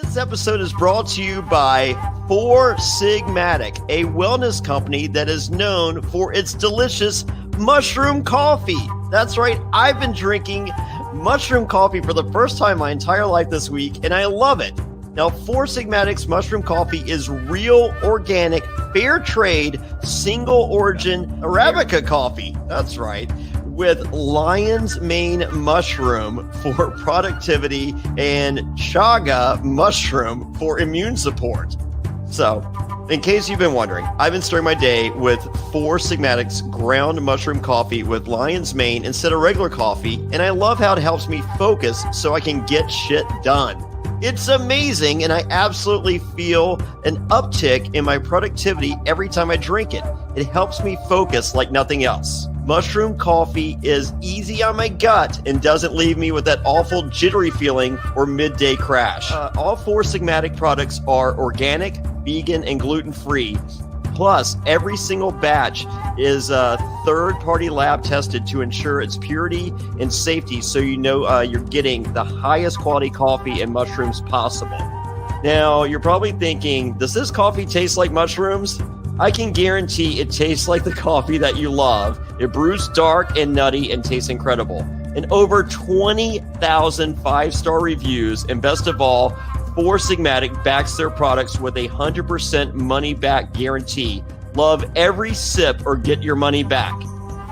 This episode is brought to you by Four Sigmatic, a wellness company that is known for its delicious mushroom coffee. That's right, I've been drinking mushroom coffee for the first time my entire life this week, and I love it. Now, Four Sigmatic's mushroom coffee is real, organic, fair trade, single origin Arabica coffee. That's right. With lion's mane mushroom for productivity and chaga mushroom for immune support. So, in case you've been wondering, I've been starting my day with Four Sigmatic's ground mushroom coffee with lion's mane instead of regular coffee, and I love how it helps me focus so I can get shit done. It's amazing, and I absolutely feel an uptick in my productivity every time I drink it. It helps me focus like nothing else. Mushroom coffee is easy on my gut and doesn't leave me with that awful jittery feeling or midday crash. All Four Sigmatic products are organic, vegan, and gluten-free. Plus, every single batch is third-party lab tested to ensure its purity and safety, so you know you're getting the highest quality coffee and mushrooms possible. Now, you're probably thinking, does this coffee taste like mushrooms? I can guarantee it tastes like the coffee that you love. It brews dark and nutty and tastes incredible. And over 20,000 five-star reviews, and best of all, Four Sigmatic backs their products with a 100% money-back guarantee. Love every sip or get your money back.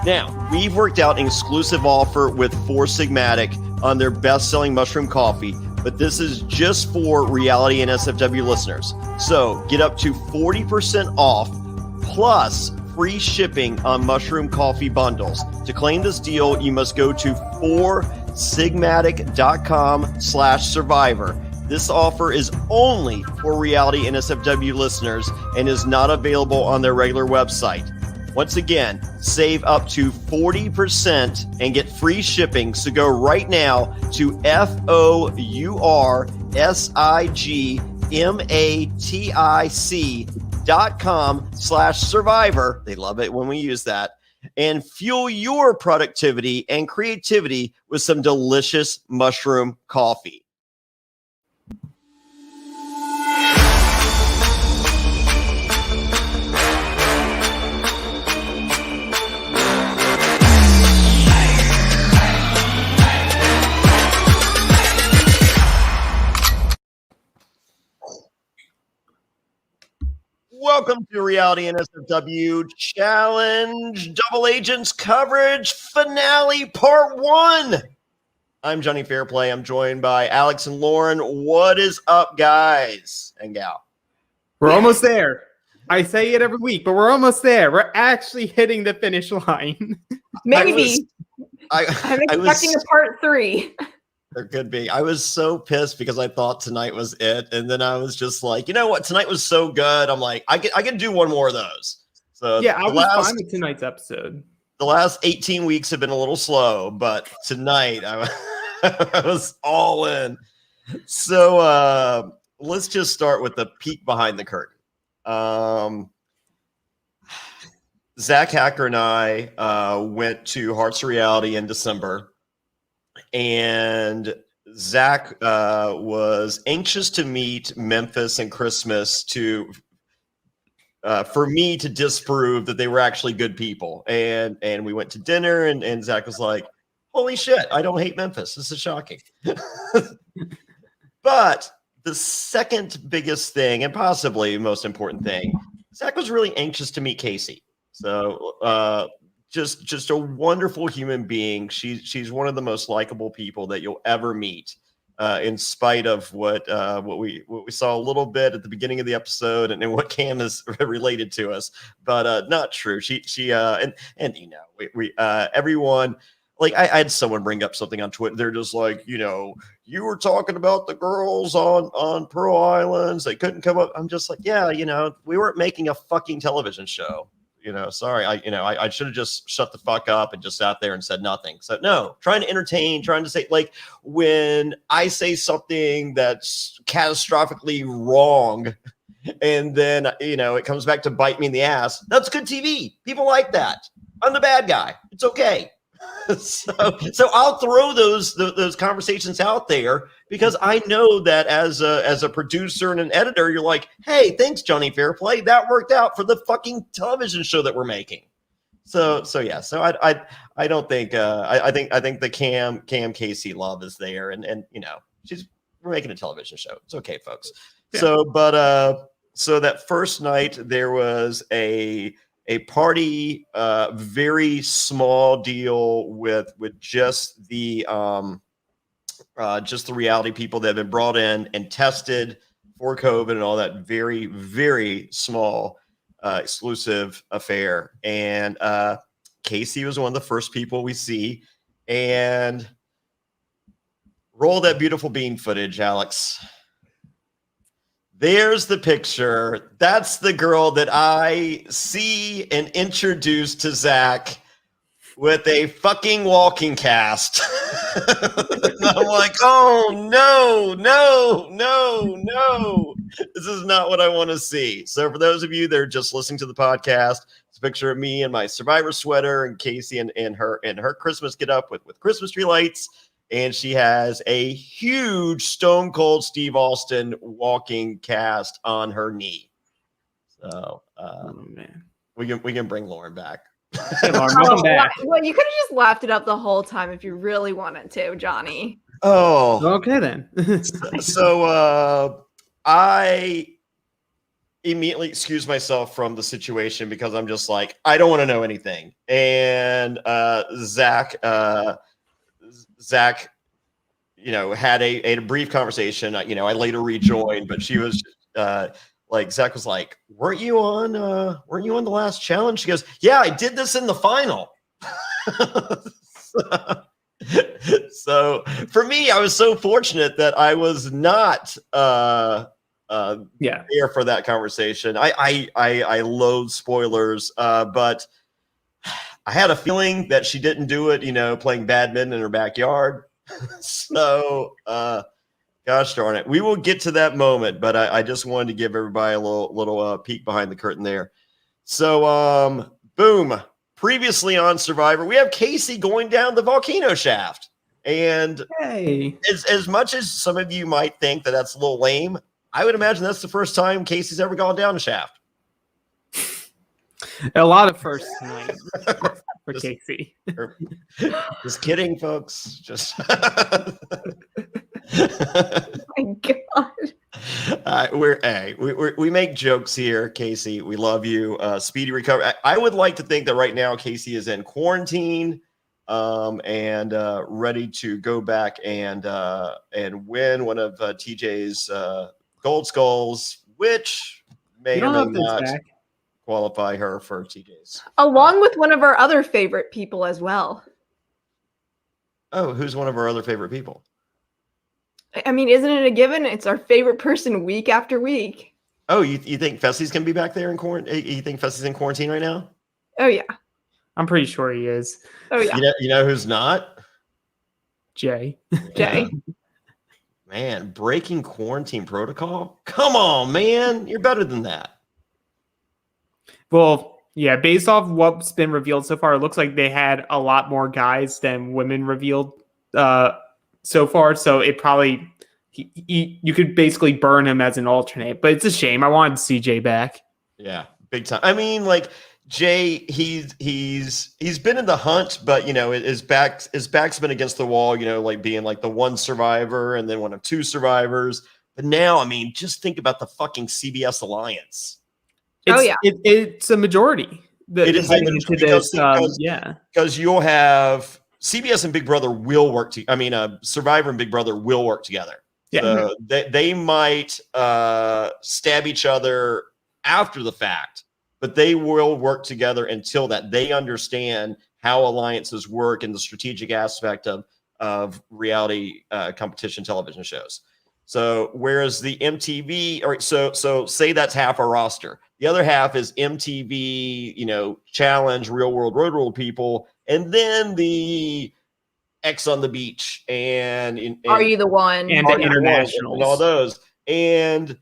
Now, we've worked out an exclusive offer with Four Sigmatic on their best-selling mushroom coffee, but this is just for Reality and SFW listeners. So get up to 40% off plus free shipping on mushroom coffee bundles. To claim this deal, you must go to foursigmatic.com/survivor. This offer is only for Reality and SFW listeners and is not available on their regular website. Once again, save up to 40% and get free shipping. So go right now to foursigmatic.com/survivor. They love it when we use that. And fuel your productivity and creativity with some delicious mushroom coffee. Welcome to Reality and SFW Challenge Double Agents Coverage Finale Part 1. I'm Jonny Fairplay. I'm joined by Alex and Lauren. What is up, guys and gal? We're almost there. I say it every week, but we're almost there. We're actually hitting the finish line. Maybe. I'm expecting a part 3. There could be. I was so pissed because I thought tonight was it. And then I was just like, you know what? Tonight was so good. I'm like, I can do one more of those. So yeah, I was fine with tonight's episode. The last 18 weeks have been a little slow, but tonight I was all in. So let's just start with the peek behind the curtain. Zach Hacker and I went to Hearts of Reality in December. And Zach was anxious to meet Memphis and Christmas for me to disprove that they were actually good people. And we went to dinner, and Zach was like, holy shit, I don't hate Memphis. This is shocking. But the second biggest thing, and possibly most important thing, Zach was really anxious to meet Casey. So just a wonderful human being. She's one of the most likable people that you'll ever meet, in spite of what we saw a little bit at the beginning of the episode and what Cam has related to us, but not true. She you know, we everyone, like I had someone bring up something on Twitter. They're just like, you know, you were talking about the girls on Pearl Islands. They couldn't come up. I'm just like, yeah, you know, we weren't making a fucking television show. You know, sorry, I should have just shut the fuck up and just sat there and said nothing. So no, trying to entertain, trying to say, like, when I say something that's catastrophically wrong, and then, you know, it comes back to bite me in the ass, that's good TV. People like that. I'm the bad guy. It's okay. So I'll throw those conversations out there because I know that as a producer and an editor, you're like, hey, thanks, Jonny Fairplay. That worked out for the fucking television show that we're making. So I don't think I think the Cam Casey love is there, and we're making a television show. It's okay, folks. Yeah. So that first night there was a party, very small deal with just the reality people that have been brought in and tested for COVID and all that. Very, very small exclusive affair. And Casey was one of the first people we see. And roll that beautiful bean footage, Alex. There's the picture. That's the girl that I see and introduce to Zach with a fucking walking cast. And I'm like, oh, no. This is not what I want to see. So for those of you that are just listening to the podcast, it's a picture of me in my Survivor sweater and Casey and her Christmas get up with Christmas tree lights. And she has a huge Stone Cold Steve Austin walking cast on her knee. So man, we can bring Lauren back. Hey, Lauren, welcome back. Well, you could have just laughed it up the whole time if you really wanted to, Johnny. Oh, okay then. So I immediately excuse myself from the situation because I'm just like, I don't want to know anything. And Zach, had a brief conversation. I later rejoined, but she was Zach was like, weren't you on the last challenge? She goes, yeah, I did this in the final. So for me, I was so fortunate that I was not there for that conversation. I loathe spoilers, but I had a feeling that she didn't do it, playing badminton in her backyard. So, gosh darn it. We will get to that moment, but I just wanted to give everybody a little peek behind the curtain there. So, boom. Previously on Survivor, we have Casey going down the volcano shaft. And hey, as much as some of you might think that that's a little lame, I would imagine that's the first time Casey's ever gone down a shaft. A lot of firsts tonight for Casey. Just kidding, folks. Just oh my God. We make jokes here, Casey. We love you. Speedy recovery. I would like to think that right now Casey is in quarantine, and ready to go back and win one of TJ's gold skulls, which may or may not qualify her for TJ's. Along with one of our other favorite people as well. Oh, who's one of our other favorite people? I mean, isn't it a given? It's our favorite person week after week. Oh, you think Fessy's going to be back there in quarantine? You think Fessy's in quarantine right now? Oh, yeah. I'm pretty sure he is. Oh, yeah. You know who's not? Jay. Jay. Man, breaking quarantine protocol? Come on, man. You're better than that. Well, yeah, based off what's been revealed so far, it looks like they had a lot more guys than women revealed so far. So it probably you could basically burn him as an alternate, but it's a shame. I wanted CJ back. Yeah, big time. I mean, like Jay, he's been in the hunt, but his back's been against the wall. Like being like the one survivor and then one of two survivors. But now, I mean, just think about the fucking CBS alliance. It's a majority. It is because you'll have CBS and Big Brother will work. Survivor and Big Brother will work together. Yeah, so they might stab each other after the fact, but they will work together until that. They understand how alliances work and the strategic aspect of reality competition television shows. So whereas the MTV, or so say that's half our roster. The other half is MTV, challenge, real world, road rule people, and then the X on the Beach and Are You the One? And the internationals. And all those. And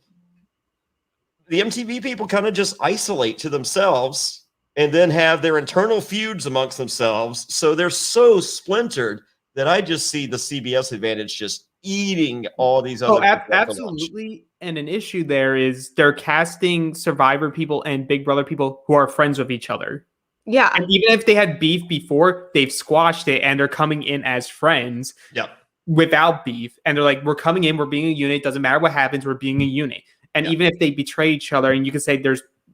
the MTV people kind of just isolate to themselves and then have their internal feuds amongst themselves. So they're so splintered that I just see the CBS advantage just eating all these other people for lunch. Absolutely. And an issue there is they're casting Survivor people and Big Brother people who are friends with each other. Yeah. And even if they had beef before, they've squashed it and they're coming in as friends. Yep. Without beef. And they're like, we're coming in, we're being a unit. Doesn't matter what happens, we're being a unit. And even if they betray each other, and you can say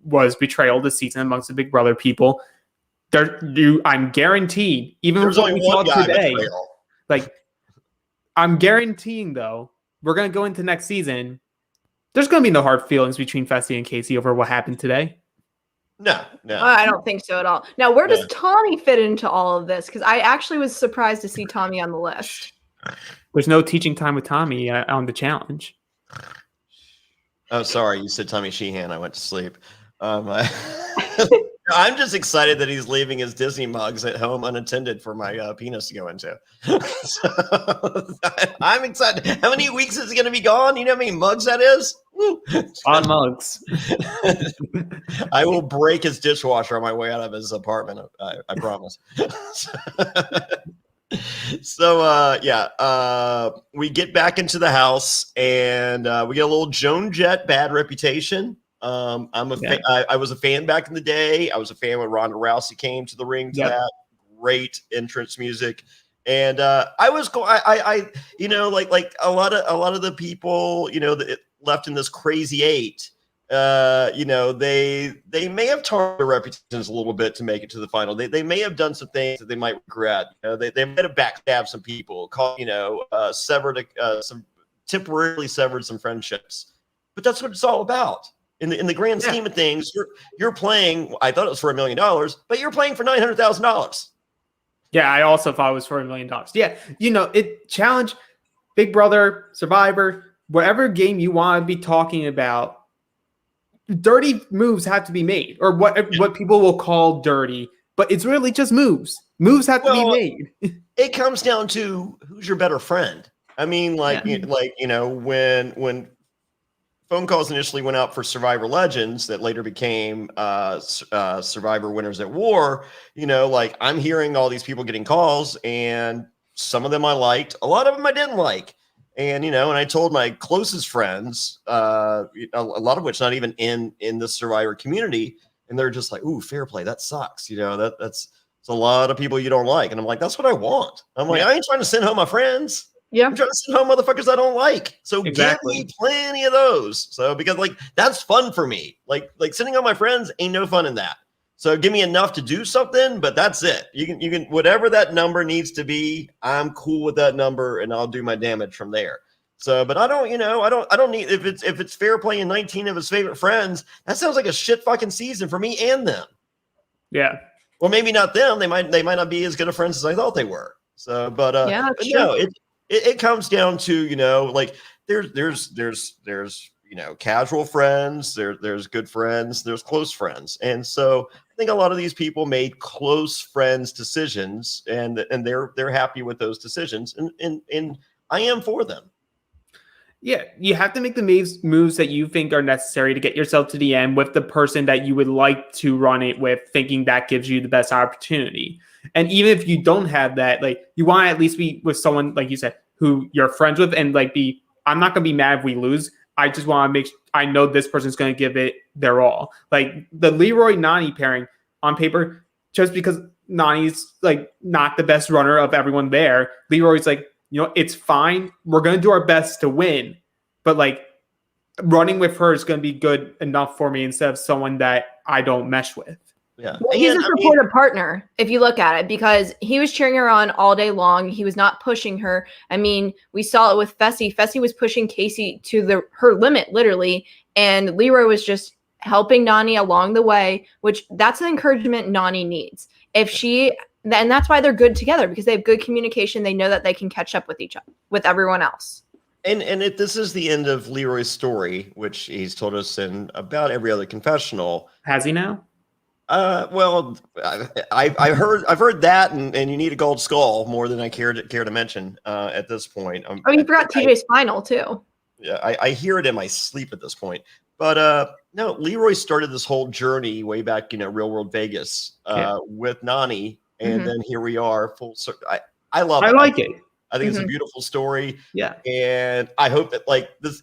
was betrayal this season amongst the Big Brother people, I'm guaranteed, even There's with what only we saw one guy today, betrayal. like, I'm guaranteeing, though, we're going to go into next season, there's going to be no hard feelings between Fessy and Casey over what happened today. No. I don't think so at all. Now, where does Tommy fit into all of this? Because I actually was surprised to see Tommy on the list. There's no teaching time with Tommy on the challenge. Oh, sorry. You said Tommy Sheehan. I went to sleep. I'm just excited that he's leaving his Disney mugs at home unattended for my penis to go into. So, I'm excited. How many weeks is he going to be gone? You know how many mugs that is? Woo. On mugs. I will break his dishwasher on my way out of his apartment. I promise. So we get back into the house and we get a little Joan Jett bad reputation. I was a fan back in the day. I was a fan when Ronda Rousey came to the ring to that great entrance music. And I was you know, like a lot of the people, you know, that left in this crazy eight, you know, they may have tarnished their reputations a little bit to make it to the final. They may have done some things that they might regret. You know, they might have backstabbed some people, temporarily severed some friendships. But that's what it's all about. In the grand scheme of things, you're playing. I thought it was for $1 million, but you're playing for $900,000. Yeah, I also thought it was for $1 million. Yeah, you know, challenge, Big Brother, Survivor, whatever game you want to be talking about. Dirty moves have to be made, or what people will call dirty, but it's really just moves. Moves have to be made. It comes down to who's your better friend. I mean, you know, when phone calls initially went out for Survivor Legends that later became Survivor Winners at War. You know, like I'm hearing all these people getting calls, and some of them I liked, a lot of them I didn't like. And, you know, and I told my closest friends, a lot of which not even in the Survivor community, and they're just like, ooh, Fairplay, that sucks. You know, that's a lot of people you don't like. And I'm like, that's what I want. I'm like, I ain't trying to send home my friends. Yeah, I'm trying to send home motherfuckers I don't like. So give me plenty of those. So because like that's fun for me. Like sending home my friends ain't no fun in that. So give me enough to do something, but that's it. You can whatever that number needs to be. I'm cool with that number, and I'll do my damage from there. So, but I don't need if it's Fairplay and 19 of his favorite friends. That sounds like a shit fucking season for me and them. Yeah. Well, maybe not them. They might not be as good of friends as I thought they were. So, but no, it comes down to, you know, like there's you know, casual friends, there's good friends, there's close friends. And so I think a lot of these people made close friends decisions, and they're happy with those decisions, and I am for them. Yeah, you have to make the moves that you think are necessary to get yourself to the end with the person that you would like to run it with, thinking that gives you the best opportunity. And even if you don't have that, like you want to at least be with someone, like you said, who you're friends with, and like I'm not going to be mad if we lose. I just want to I know this person's going to give it their all. Like the Leroy-Nany pairing on paper, just because Nani's like not the best runner of everyone there, Leroy's like, you know, it's fine. We're going to do our best to win. But like running with her is going to be good enough for me instead of someone that I don't mesh with. Yeah. Well, he's a supportive partner, if you look at it, because he was cheering her on all day long. He was not pushing her. I mean, we saw it with Fessy. Fessy was pushing Casey to her limit, literally. And Leroy was just helping Nany along the way, which that's the encouragement Nany needs. And that's why they're good together, because they have good communication. They know that they can catch up with each other, with everyone else. And if this is the end of Leroy's story, which he's told us in about every other confessional. Has he now? Well, I've heard that, and you need a gold skull more than I care to mention at this point. You forgot TJ's final too. Yeah, I hear it in my sleep at this point. But no, Leroy started this whole journey way back, you know, Real World Vegas with Nany, and then here we are, full circle. I love it. I like it. I think it's a beautiful story. Yeah. And I hope that like this,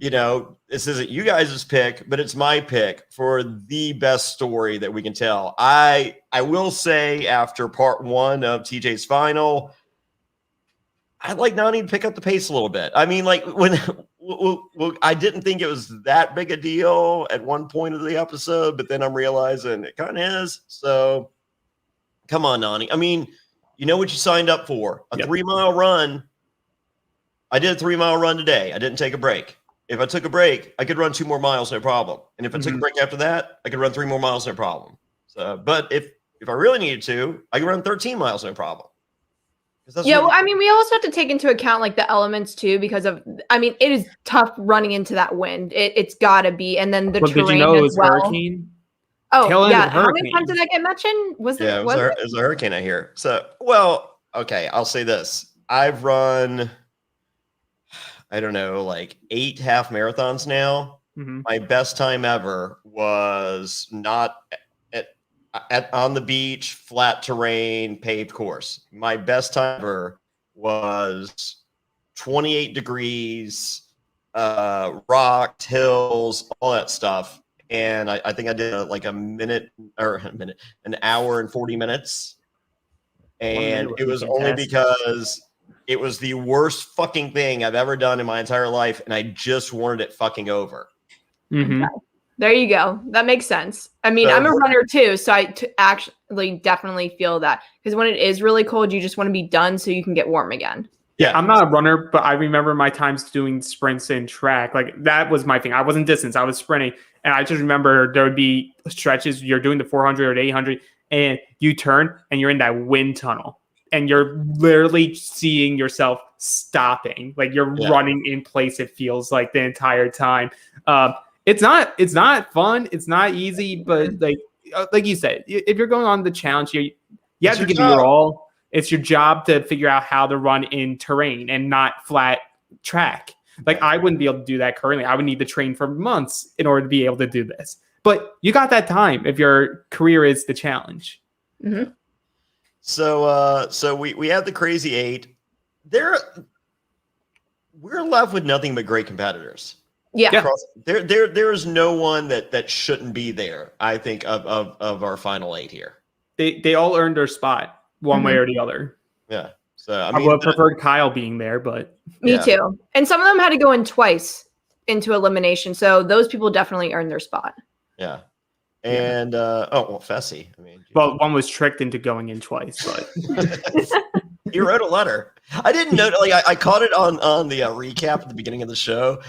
this isn't you guys' pick, but it's my pick for the best story that we can tell. I will say after part 1 of TJ's final, I'd like Nani to pick up the pace a little bit. I mean, like when I didn't think it was that big a deal at one point of the episode, but then I'm realizing it kind of is. So come on, Nani. I mean, you know what you signed up for. A 3-mile run. I did a 3-mile run today. I didn't take a break. If I took a break, I could run 2 more miles, no problem. And if I took a break after that, I could run 3 more miles, no problem. So, but if I really needed to, I could run 13 miles, no problem. Yeah, I mean, we also have to take into account like the elements too, because it is tough running into that wind. It's got to be, and then the terrain as well. Hurricane? Oh, yeah. How many times did that get mentioned? It was a hurricane, I hear. So, well, okay, I'll say this. I've run, I don't know, like 8 half marathons now. My best time ever was not on the beach, flat terrain, paved course. My best time ever was 28 degrees, rocked, hills, all that stuff. And I think I did an hour and 40 minutes. And it was only because it was the worst fucking thing I've ever done in my entire life. And I just wanted it fucking over. Okay. There you go. That makes sense. I mean, I'm a runner too, so I actually definitely feel that, because when it is really cold, you just want to be done so you can get warm again. Yeah, I'm not a runner, but I remember my times doing sprints in track. Like that was my thing. I wasn't distance, I was sprinting. And I just remember there would be stretches, you're doing the 400 or the 800, and you turn and you're in that wind tunnel. And you're literally seeing yourself stopping. Like you're running in place, it feels like, the entire time. It's not fun. It's not easy, but like you said, if you're going on the challenge, you have to give it your all. It's your job to figure out how to run in terrain and not flat track. Like I wouldn't be able to do that currently. I would need to train for months in order to be able to do this. But you got that time if your career is the challenge. Mm-hmm. So we have the Crazy 8. We're left with nothing but great competitors. Yeah. There is no one that shouldn't be there, I think, of our final 8 here. They all earned their spot one way or the other. Yeah. So I would have preferred Kyle being there, but me too. And some of them had to go in twice into elimination, so those people definitely earned their spot. Yeah. And Fessy. I mean, well, one was tricked into going in twice, but he wrote a letter. I didn't know. Like I caught it on the recap at the beginning of the show.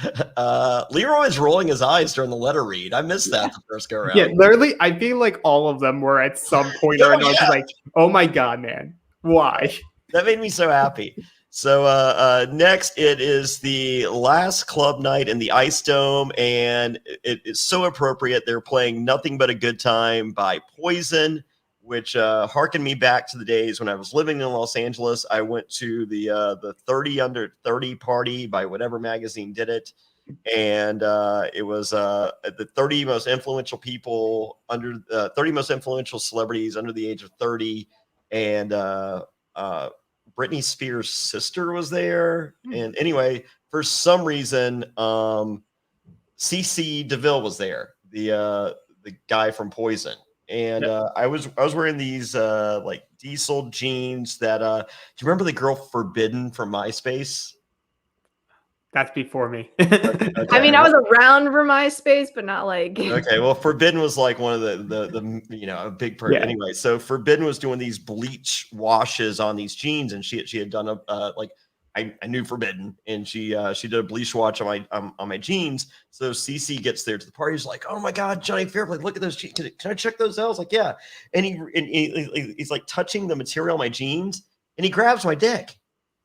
Leroy is rolling his eyes during the letter read. I missed that the first go around. Yeah, literally, I feel like all of them were at some point or another. Like, oh my god, man, why? That made me so happy. So next, it is the last club night in the Ice Dome, and it is so appropriate. They're playing Nothing But a Good Time by Poison, which harkened me back to the days when I was living in Los Angeles. I went to the 30 Under 30 party by whatever magazine did it, and it was the 30 most influential people 30 most influential celebrities under the age of 30, and Britney Spears' sister was there. And anyway, for some reason, CC DeVille was there, the guy from Poison. And I was wearing these like diesel jeans that do you remember the girl Forbidden from MySpace? That's before me. Okay. I mean, I was around for MySpace, but not like. Okay, well, Forbidden was like one of the a big person. Yeah. Anyway, so Forbidden was doing these bleach washes on these jeans, and she had done a I knew Forbidden, and she did a bleach wash on my jeans. So CC gets there to the party. He's like, "Oh my God, Jonny Fairplay, look at those jeans. Can I check those out?" I was like, "Yeah." And he's like touching the material on my jeans, and he grabs my dick.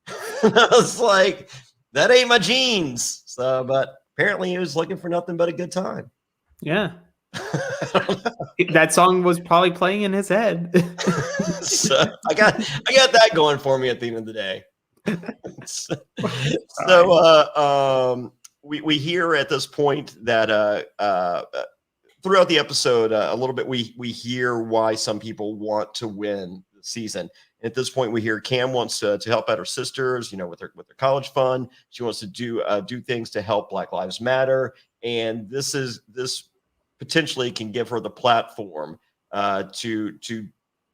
I was like, that ain't my jeans. So, but apparently he was looking for nothing but a good time. Yeah. That song was probably playing in his head. So I got that going for me at the end of the day. So we hear at this point that throughout the episode a little bit we hear why some people want to win the season. At this point, we hear Cam wants to help out her sisters, with her college fund. She wants to do things to help Black Lives Matter, and this potentially can give her the platform to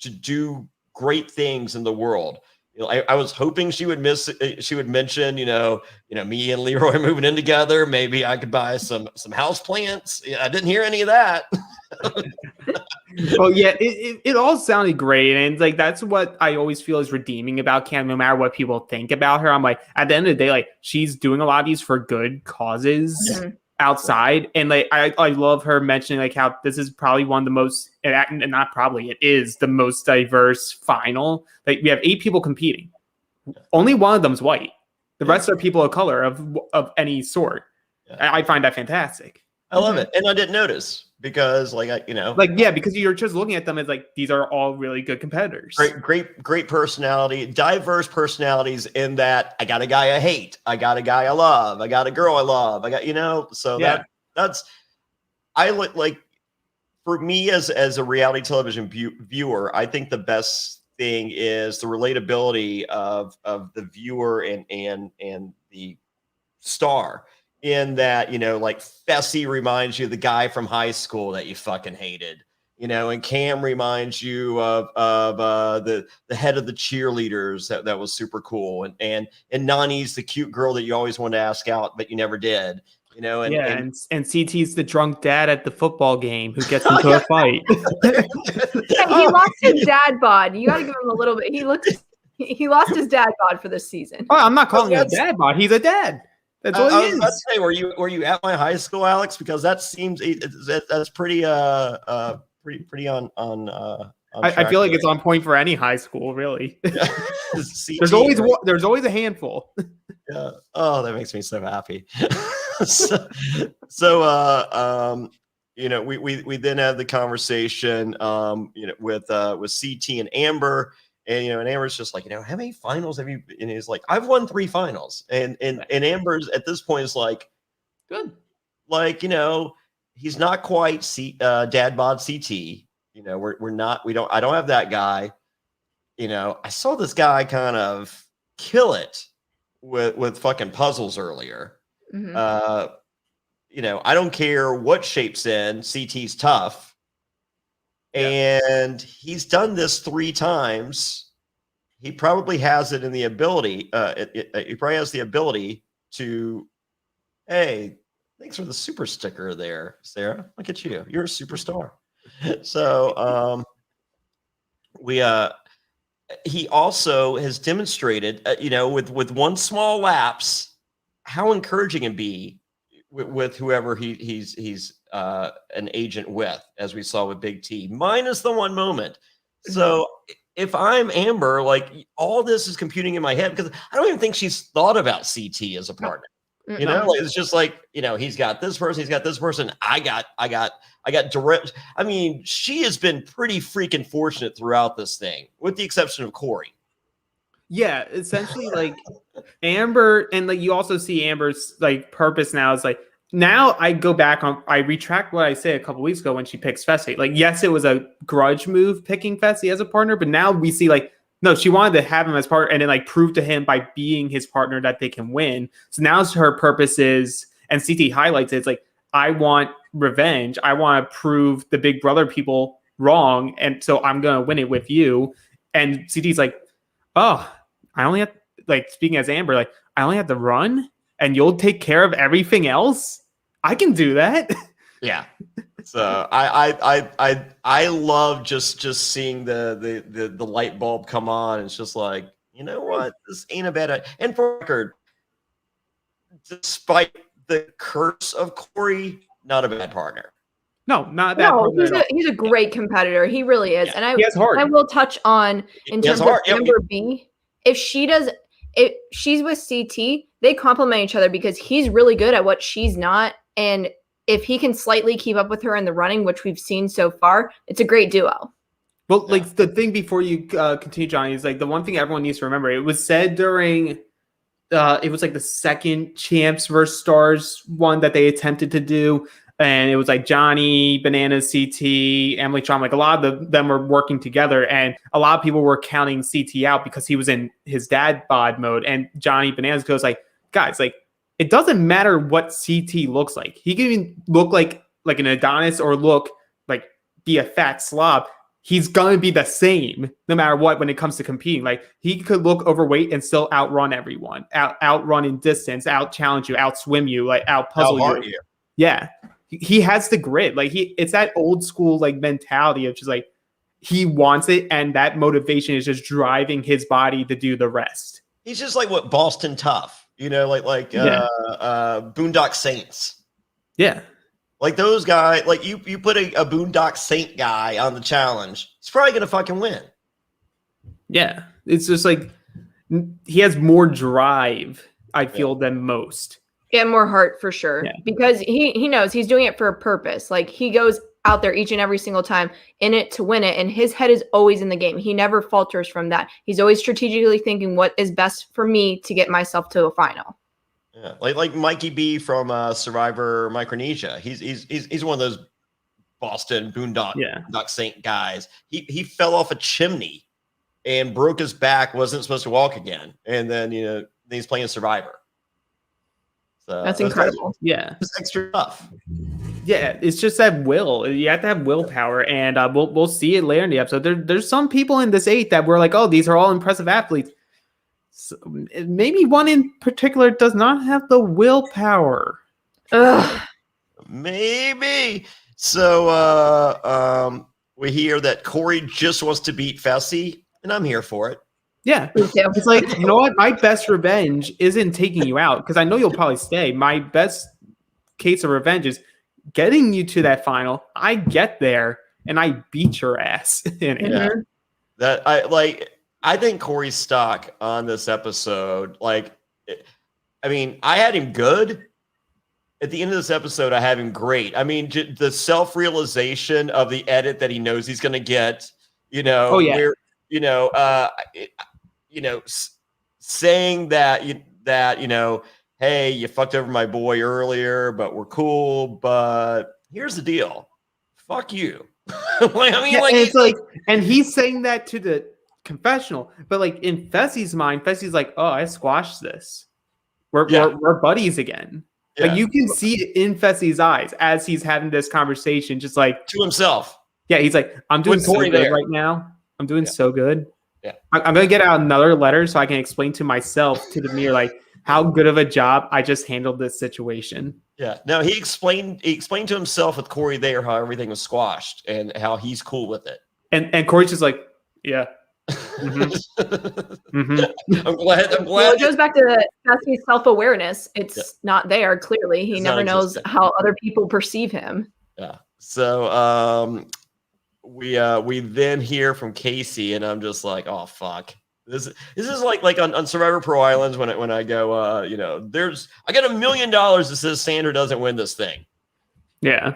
do great things in the world. I was hoping she would mention, me and Leroy moving in together. Maybe I could buy some house plants. Yeah, I didn't hear any of that. Well, yeah, it all sounded great, and like that's what I always feel is redeeming about Cam. No matter what people think about her, I'm like, at the end of the day, like she's doing a lot of these for good causes outside, and like I love her mentioning like how this is probably one of the most, and not probably, it is the most diverse final. Like we have 8 people competing, only one of them's white. The rest are people of color of any sort. Yeah. I find that fantastic. I love it, and I didn't notice. Because because you're just looking at them as like these are all really good competitors. Great personality, diverse personalities in that I got a guy I hate, I got a guy I love, I got a girl I love, I got so that's I like for me as a reality television viewer, I think the best thing is the relatability of the viewer and the star. In that, like Fessy reminds you of the guy from high school that you fucking hated, and Cam reminds you of the head of the cheerleaders that was super cool, and Nani's the cute girl that you always wanted to ask out but you never did, and CT's the drunk dad at the football game who gets into a fight. He lost his dad bod. You got to give him a little bit. He lost his dad bod for this season. Oh, I'm not calling him a dad bod. He's a dad. That's what I was about to say, were you at my high school, Alex? Because that seems that's pretty pretty on I feel like it's on point for any high school, really. There's always a handful. Yeah. Oh, that makes me so happy. We then had the conversation, with CT and Amber. And Amber's just like, how many finals have you? And he's like, I've won 3 finals. And Amber's at this point is like, good. Like, he's not quite dad bod CT. I don't have that guy. I saw this guy kind of kill it with fucking puzzles earlier. Mm-hmm. I don't care what shape's in. CT's tough. And he's done this 3 times. He probably has it in the ability. He probably has the ability to, hey, thanks for the super sticker there, Sarah. Look at you. You're a superstar. So he also has demonstrated, with one small lapse, how encouraging it be with whoever he's an agent with, as we saw with Big T, minus the one moment. So if I'm Amber, like all this is computing in my head because I don't even think she's thought about CT as a partner. It's just like, he's got this person, he's got this person. I got direct. I mean, she has been pretty freaking fortunate throughout this thing, with the exception of Corey. Yeah, essentially, like Amber, and like you also see Amber's like purpose now is like, now I go back on, I retract what I said a couple weeks ago when she picks Fessy. Like, yes, it was a grudge move picking Fessy as a partner, but now we see like, no, she wanted to have him as partner and then like prove to him by being his partner that they can win. So now her purpose is, and CT highlights it, it's like, I want revenge. I want to prove the Big Brother people wrong. And so I'm going to win it with you. And CT's like, oh, I only have, like, speaking as Amber, like, I only have to run and you'll take care of everything else. I can do that. Yeah. So I love just seeing the light bulb come on. It's just like, you know what? This ain't a bad idea. And for record, despite the curse of Corey, not a bad partner. No, not that. No, he's a great competitor. He really is. Yeah. And I will touch on in terms of Amber B. If she's with CT, they complement each other because he's really good at what she's not. And if he can slightly keep up with her in the running, which we've seen so far, it's a great duo. Well, like the thing before you continue, Johnny, is like the one thing everyone needs to remember. It was said during, it was like the second Champs vs. Stars one that they attempted to do. and it was like Johnny, Bananas, CT, Emily Tron, like a lot of them were working together, and a lot of people were counting CT out because he was in his dad bod mode, and Johnny Bananas goes like, guys, like it doesn't matter what CT looks like. He can even look like an Adonis or look like be a fat slob. He's gonna be the same no matter what when it comes to competing. Like he could look overweight and still outrun everyone, outrun in distance, out challenge you, out swim you, like out puzzle you. Yeah, he has the grit. Like it's that old school like mentality of just like he wants it, and that motivation is just driving his body to do the rest. He's just like what Boston Tough, like Boondock Saints. Yeah. Like those guys, like you put a Boondock Saint guy on the challenge, he's probably gonna fucking win. Yeah, it's just like he has more drive, I feel, than most. And more heart for sure, because he knows he's doing it for a purpose. Like he goes out there each and every single time in it to win it, and his head is always in the game. He never falters from that. He's always strategically thinking what is best for me to get myself to a final. Yeah, like Mikey B from Survivor Micronesia. He's one of those Boston Boondock Saint guys. He fell off a chimney and broke his back. Wasn't supposed to walk again, and then he's playing Survivor. So that's incredible. It's extra tough. Yeah, it's just that will. You have to have willpower, and we'll see it later in the episode. There's some people in this 8 that were like, oh, these are all impressive athletes. So maybe one in particular does not have the willpower. Ugh. Maybe. So we hear that Corey just wants to beat Fessy, and I'm here for it. Yeah. It's like, you know what? My best revenge isn't taking you out, because I know you'll probably stay. My best case of revenge is getting you to that final. I get there, and I beat your ass in it. Yeah. That I think Corey's stock on this episode, I had him good. At the end of this episode, I have him great. I mean, the self-realization of the edit that he knows he's going to get, saying that, hey, you fucked over my boy earlier, but we're cool. But here's the deal. Fuck you. And he's saying that to the confessional, but like in Fessy's mind, Fessy's like, oh, I squashed this. We're buddies again. Like you can see it in Fessy's eyes as he's having this conversation, just like to himself. Yeah, he's like, I'm doing so good right now. I'm doing so good. Yeah, I'm gonna get out another letter so I can explain to myself, to the mirror, like how good of a job I just handled this situation. Yeah. No, he explained to himself with Corey there how everything was squashed and how he's cool with it. And Corey's just like, yeah. Mm-hmm. I'm glad. Well, it goes back to Fessy's self-awareness. It's not there. Clearly, he never knows how other people perceive him. Yeah. So we then hear from Casey, and I'm just like, oh fuck. This is like on Survivor Pro Islands when I go, I got $1 million that says Sandra doesn't win this thing. Yeah.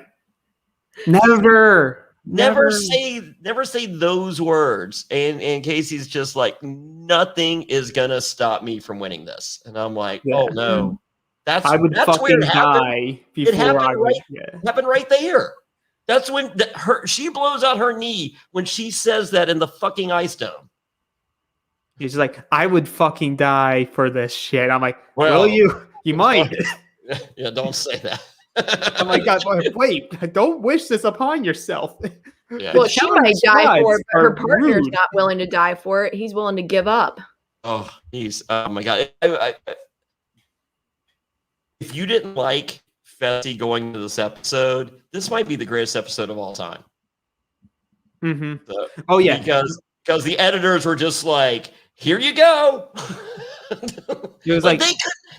Never say those words. And Casey's just like, nothing is gonna stop me from winning this. And I'm like, oh no, that's fucking die before it happened right there. That's when she blows out her knee when she says that in the fucking ice dome. He's like, I would fucking die for this shit. I'm like, well, you might. Yeah, don't say that. I'm like, God, wait, don't wish this upon yourself. Yeah. Well, she might die for it, but her partner's not willing to die for it. He's willing to give up. Oh my God. If you didn't like Fessy going into this episode, this might be the greatest episode of all time. Mm-hmm. So, because the editors were just like, here you go. It was like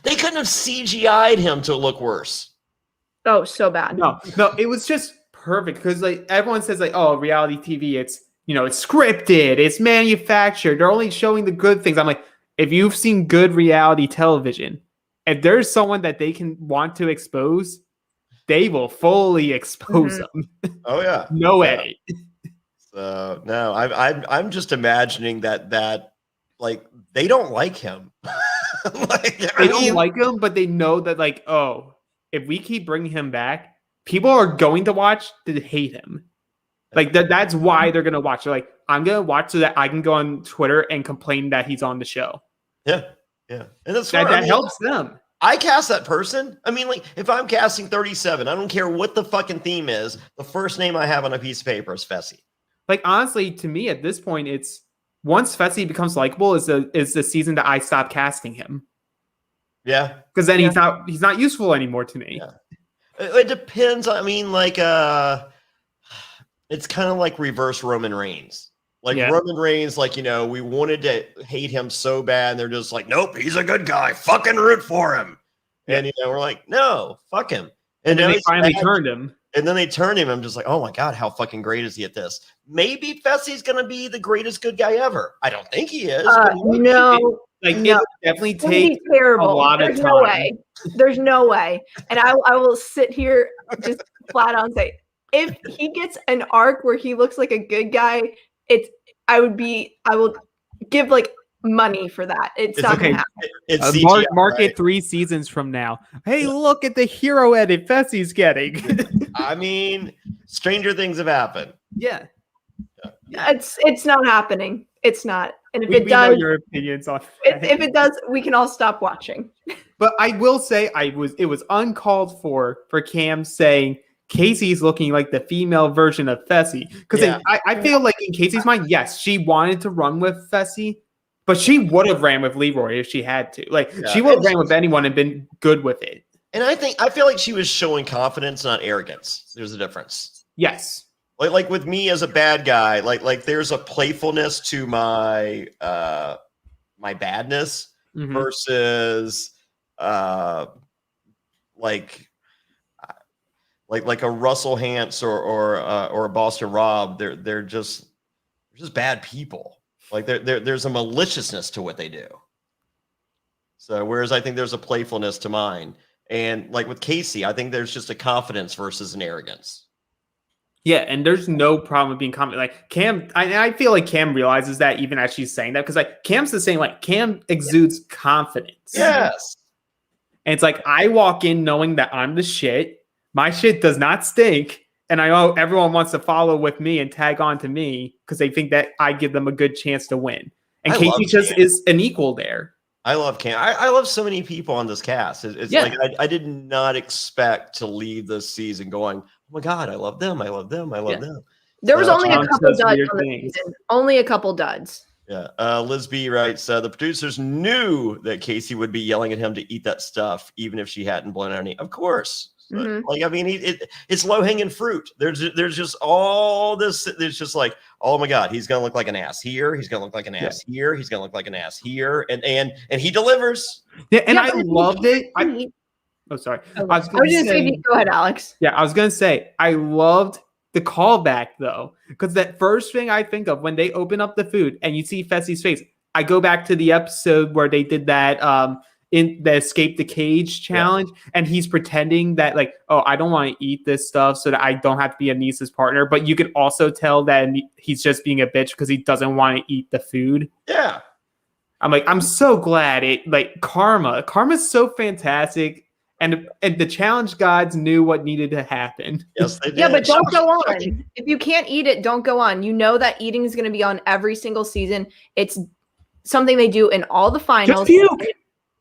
they couldn't have CGI'd him to look worse. Oh, so bad. No, it was just perfect because like everyone says like, oh, reality TV, it's it's scripted, it's manufactured, they're only showing the good things. I'm like, if you've seen good reality television, if there's someone that they can want to expose, they will fully expose them. Oh yeah, no edit. So no, I'm just imagining that like they don't like him. They don't like him, but they know that like, oh, if we keep bringing him back, people are going to watch to hate him. Like that's why they're going to watch. They're like, I'm going to watch so that I can go on Twitter and complain that he's on the show. Yeah. And that's that helps them. I cast that person. I mean, like, if I'm casting 37, I don't care what the fucking theme is. The first name I have on a piece of paper is Fessy. Like, honestly, to me at this point, it's once Fessy becomes likable is the season that I stop casting him. Yeah. Because then he's not useful anymore to me. Yeah. It depends. I mean, like, it's kind of like reverse Roman Reigns. Like Roman Reigns, like, we wanted to hate him so bad, and they're just like, nope, he's a good guy. Fucking root for him. And, we're like, no, fuck him. And then they finally turned him. And then they turned him. I'm just like, oh my God, how fucking great is he at this? Maybe Fessy's going to be the greatest good guy ever. I don't think he is. No. It would definitely take a lot of time. No way. There's no way. And I will sit here just flat out and say, if he gets an arc where he looks like a good guy, I will give like money for that. It's not gonna happen. It's CGI, mark it 3 seasons from now. Hey, look at the hero edit Fessy's getting. I mean, stranger things have happened. Yeah. It's not happening. It's not. And if we it does, know your opinions on if it does, we can all stop watching. But I will say it was uncalled for Cam saying Casey's looking like the female version of Fessy. Because I feel like in Casey's mind, yes, she wanted to run with Fessy, but she would have ran with Leroy if she had to. Like, she would have ran with anyone and been good with it. And I feel like she was showing confidence, not arrogance. There's a difference. Yes. Like with me as a bad guy, like there's a playfulness to my my badness versus like a Russell Hantz or a Boston Rob. They're just bad people. Like there's a maliciousness to what they do. So whereas I think there's a playfulness to mine, and like with Casey, I think there's just a confidence versus an arrogance. Yeah, and there's no problem with being confident. Like Cam, I feel like Cam realizes that even as she's saying that, because like Cam's the same. Like Cam exudes confidence. Yes, and it's like I walk in knowing that I'm the shit. My shit does not stink. And I know everyone wants to follow with me and tag on to me because they think that I give them a good chance to win. And Casey just is an equal there. I love Cam. I love so many people on this cast. It's like I did not expect to leave this season going, oh my God, I love them. I love them. I love them. There was only a couple duds on the season. Only a couple duds. Yeah. Liz B writes, the producers knew that Casey would be yelling at him to eat that stuff, even if she hadn't blown any. Of course. Like, I mean, it's low hanging fruit. There's just all this. There's just like, oh my God, he's gonna look like an ass here. He's gonna look like an ass here. He's gonna look like an ass here, and he delivers. Yeah, and I loved it. Sorry. I was just saying. Go ahead, Alex. Yeah, I was gonna say I loved the callback though, because that first thing I think of when they open up the food and you see Fessy's face, I go back to the episode where they did that. In the escape the cage challenge, and he's pretending that like, oh, I don't want to eat this stuff so that I don't have to be Anissa's partner. But you could also tell that he's just being a bitch because he doesn't want to eat the food. Yeah. I'm like, I'm so glad Karma's so fantastic. And the challenge gods knew what needed to happen. Yes, they did. Yeah, but don't go on. If you can't eat it, don't go on. You know that eating is going to be on every single season. It's something they do in all the finals.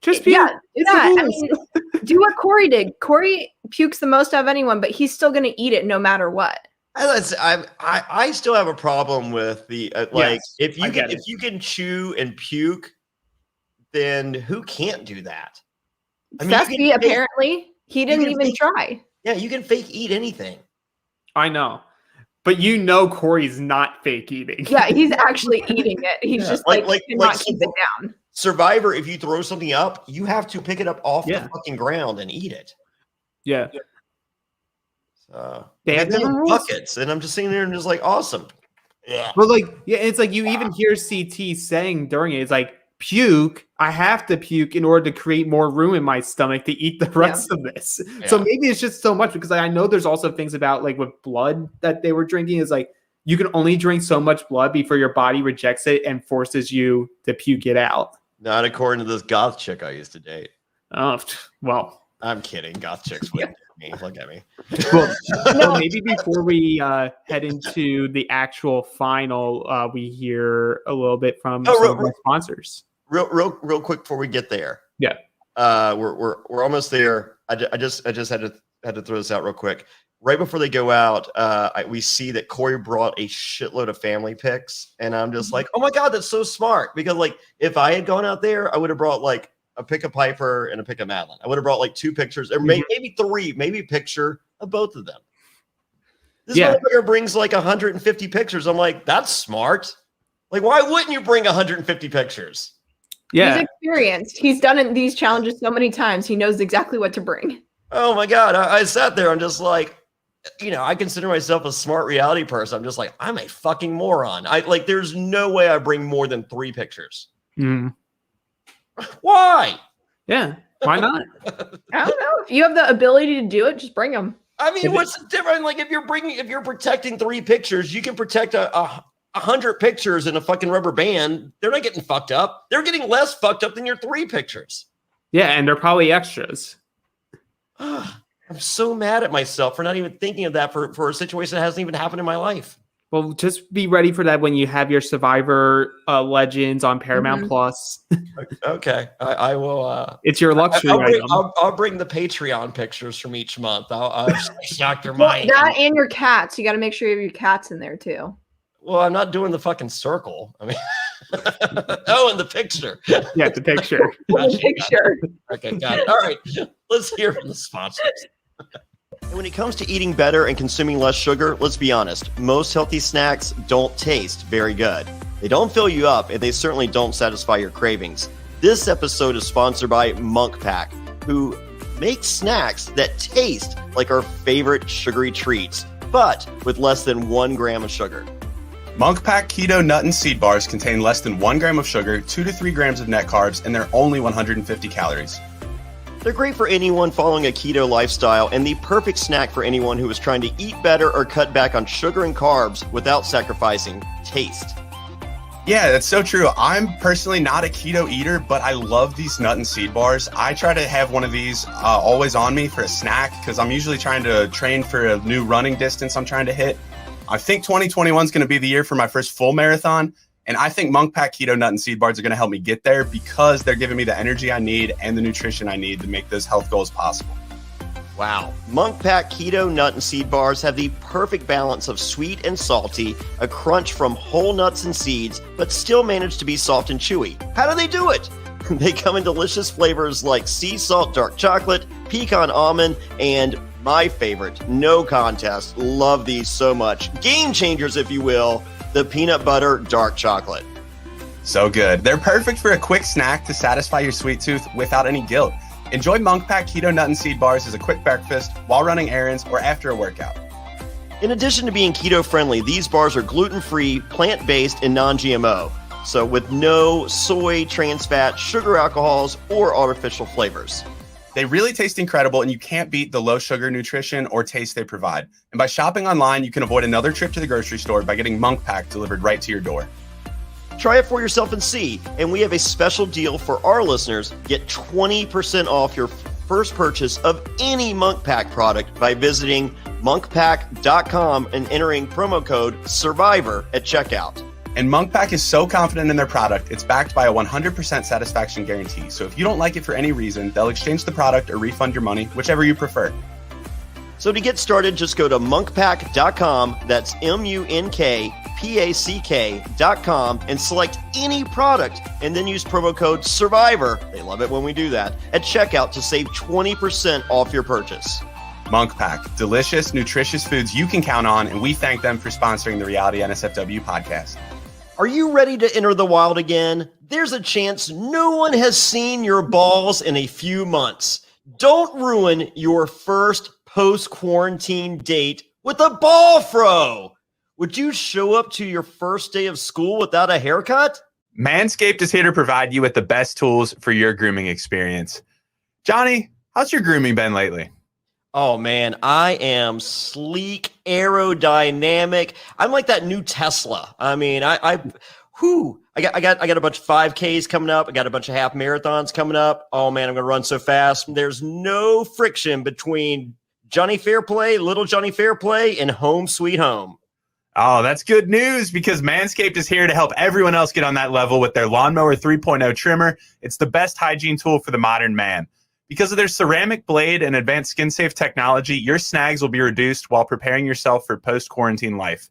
Just puke. I mean, do what Corey did. Corey pukes the most out of anyone, but he's still going to eat it no matter what. I still have a problem with the if you can chew and puke, then who can't do that? I mean, Fessy, apparently he didn't even try. Yeah, you can fake eat anything. I know. But Corey's not fake eating. Yeah, he's actually eating it. He's just like cannot keep it down. Survivor, if you throw something up, you have to pick it up off the fucking ground and eat it. Yeah. So they have buckets, and I'm just sitting there and just like, awesome. Yeah. But it's like you even hear CT saying during it, it's like, puke. I have to puke in order to create more room in my stomach to eat the rest of this. Yeah. So maybe it's just so much because I know there's also things about like with blood that they were drinking is like you can only drink so much blood before your body rejects it and forces you to puke it out. Not according to this goth chick I used to date. Oh, well, I'm kidding. Goth chicks wouldn't hit me. Look at me. Well, maybe before we head into the actual final, we hear a little bit from some of our sponsors. Real quick before we get there. Yeah. We're almost there. I just had to throw this out real quick. Right before they go out, we see that Corey brought a shitload of family pics, and I'm just like, oh my god, that's so smart. Because like, if I had gone out there, I would have brought like a pic of Piper and a pic of Madeline. I would have brought like 2 pictures, or maybe 3, maybe a picture of both of them. This motherfucker brings like 150 pictures. I'm like, that's smart. Like, why wouldn't you bring 150 pictures? Yeah, he's experienced. He's done these challenges so many times. He knows exactly what to bring. Oh my god, I sat there. I'm just like, I consider myself a smart reality person. I'm just like, I'm a fucking moron. There's no way I bring more than 3 pictures. Why? Yeah, why not? I don't know. If you have the ability to do it, just bring them. I mean, what's the difference? Like, if you're protecting 3 pictures, you can protect 100 pictures in a fucking rubber band. They're not getting fucked up. They're getting less fucked up than your 3 pictures. Yeah, and they're probably extras. I'm so mad at myself for not even thinking of that for a situation that hasn't even happened in my life. Well, just be ready for that when you have your Survivor Legends on Paramount Plus. Okay, I will. It's your luxury item. I'll bring the Patreon pictures from each month. I'll shock your mind. That and your cats. You got to make sure you have your cats in there too. Well, I'm not doing the fucking circle. I mean, and the picture. Yeah, the picture. The picture. Okay, got it. All right, let's hear from the sponsors. And when it comes to eating better and consuming less sugar, let's be honest, most healthy snacks don't taste very good. They don't fill you up, and they certainly don't satisfy your cravings. This episode is sponsored by Monk Pack, who makes snacks that taste like our favorite sugary treats, but with less than 1 gram of sugar. Monk Pack Keto Nut and Seed Bars contain less than 1 gram of sugar, 2 to 3 grams of net carbs, and they're only 150 calories. They're great for anyone following a keto lifestyle and the perfect snack for anyone who is trying to eat better or cut back on sugar and carbs without sacrificing taste. Yeah, that's so true. I'm personally not a keto eater, but I love these nut and seed bars. I try to have one of these always on me for a snack because I'm usually trying to train for a new running distance I'm trying to hit. I think 2021 is going to be the year for my first full marathon. And I think Monk Pack Keto Nut and Seed Bars are going to help me get there because they're giving me the energy I need and the nutrition I need to make those health goals possible. Wow. Monk Pack Keto Nut and Seed Bars have the perfect balance of sweet and salty, a crunch from whole nuts and seeds, but still manage to be soft and chewy. How do they do it? They come in delicious flavors like sea salt dark chocolate, pecan almond, and my favorite, no contest, love these so much. Game changers, if you will, the peanut butter dark chocolate. So good. They're perfect for a quick snack to satisfy your sweet tooth without any guilt. Enjoy Monk Pack Keto Nut and Seed Bars as a quick breakfast, while running errands, or after a workout. In addition to being keto friendly, these bars are gluten-free, plant-based, and non-GMO. So with no soy, trans fat, sugar alcohols, or artificial flavors. They really taste incredible, and you can't beat the low sugar nutrition or taste they provide. And by shopping online, you can avoid another trip to the grocery store by getting Monk Pack delivered right to your door. Try it for yourself and see. And we have a special deal for our listeners. Get 20% off your first purchase of any Monk Pack product by visiting monkpack.com and entering promo code SURVIVOR at checkout. And Monk Pack is so confident in their product, it's backed by a 100% satisfaction guarantee. So if you don't like it for any reason, they'll exchange the product or refund your money, whichever you prefer. So to get started, just go to monkpack.com, that's monkpack.com, and select any product, and then use promo code SURVIVOR, they love it when we do that, at checkout to save 20% off your purchase. Monk Pack, delicious, nutritious foods you can count on, and we thank them for sponsoring the Reality NSFW podcast. Are you ready to enter the wild again? There's a chance no one has seen your balls in a few months. Don't ruin your first post-quarantine date with a ball fro. Would you show up to your first day of school without a haircut? Manscaped is here to provide you with the best tools for your grooming experience. Johnny, how's your grooming been lately? Oh man, I am sleek, aerodynamic. I'm like that new Tesla. I mean, Whew. I got a bunch of 5Ks coming up. I got a bunch of half marathons coming up. Oh man, I'm gonna run so fast. There's no friction between Jonny Fairplay, little Jonny Fairplay, and Home Sweet Home. Oh, that's good news because Manscaped is here to help everyone else get on that level with their Lawnmower 3.0 trimmer. It's the best hygiene tool for the modern man. Because of their ceramic blade and advanced skin-safe technology, your snags will be reduced while preparing yourself for post-quarantine life.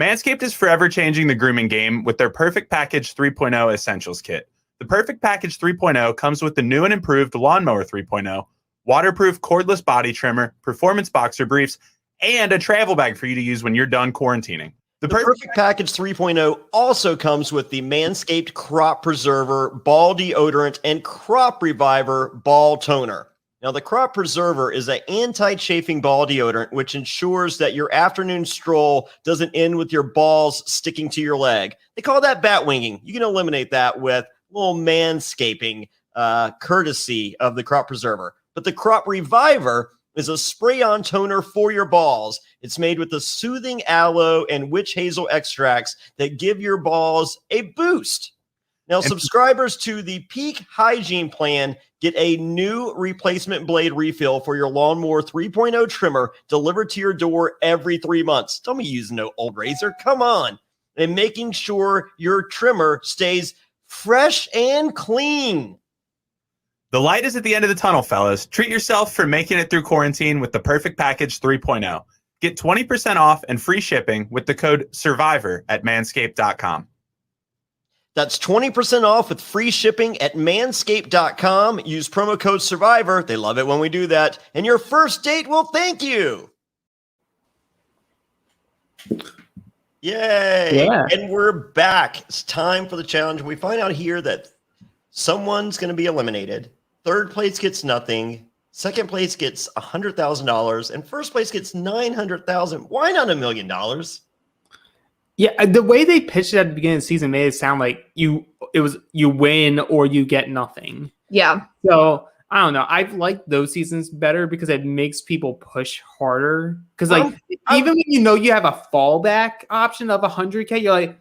Manscaped is forever changing the grooming game with their Perfect Package 3.0 Essentials Kit. The Perfect Package 3.0 comes with the new and improved Lawnmower 3.0, waterproof cordless body trimmer, performance boxer briefs, and a travel bag for you to use when you're done quarantining. The Perfect Package 3.0 also comes with the Manscaped Crop Preserver Ball Deodorant and Crop Reviver Ball Toner. Now, the Crop Preserver is an anti-chafing ball deodorant, which ensures that your afternoon stroll doesn't end with your balls sticking to your leg. They call that bat winging. You can eliminate that with a little manscaping, courtesy of the Crop Preserver. But the Crop Reviver is a spray-on toner for your balls. It's made with the soothing aloe and witch hazel extracts that give your balls a boost. Now, subscribers to the Peak Hygiene Plan get a new replacement blade refill for your Lawnmower 3.0 trimmer delivered to your door every 3 months. Don't be using no old razor. Come on. And making sure your trimmer stays fresh and clean. The light is at the end of the tunnel, fellas. Treat yourself for making it through quarantine with the Perfect Package 3.0. Get 20% off and free shipping with the code SURVIVOR at manscaped.com. That's 20% off with free shipping at manscaped.com. Use promo code SURVIVOR. They love it when we do that. And your first date will thank you. Yay. Yeah. And we're back. It's time for the challenge. We find out here that someone's going to be eliminated. Third place gets nothing. Second place gets $100,000. And first place gets $900,000. Why not $1 million? Yeah, the way they pitched it at the beginning of the season made it sound like you win or you get nothing. Yeah. So I don't know. I've liked those seasons better because it makes people push harder. Because even when you know you have a fallback option of 100K, you're like,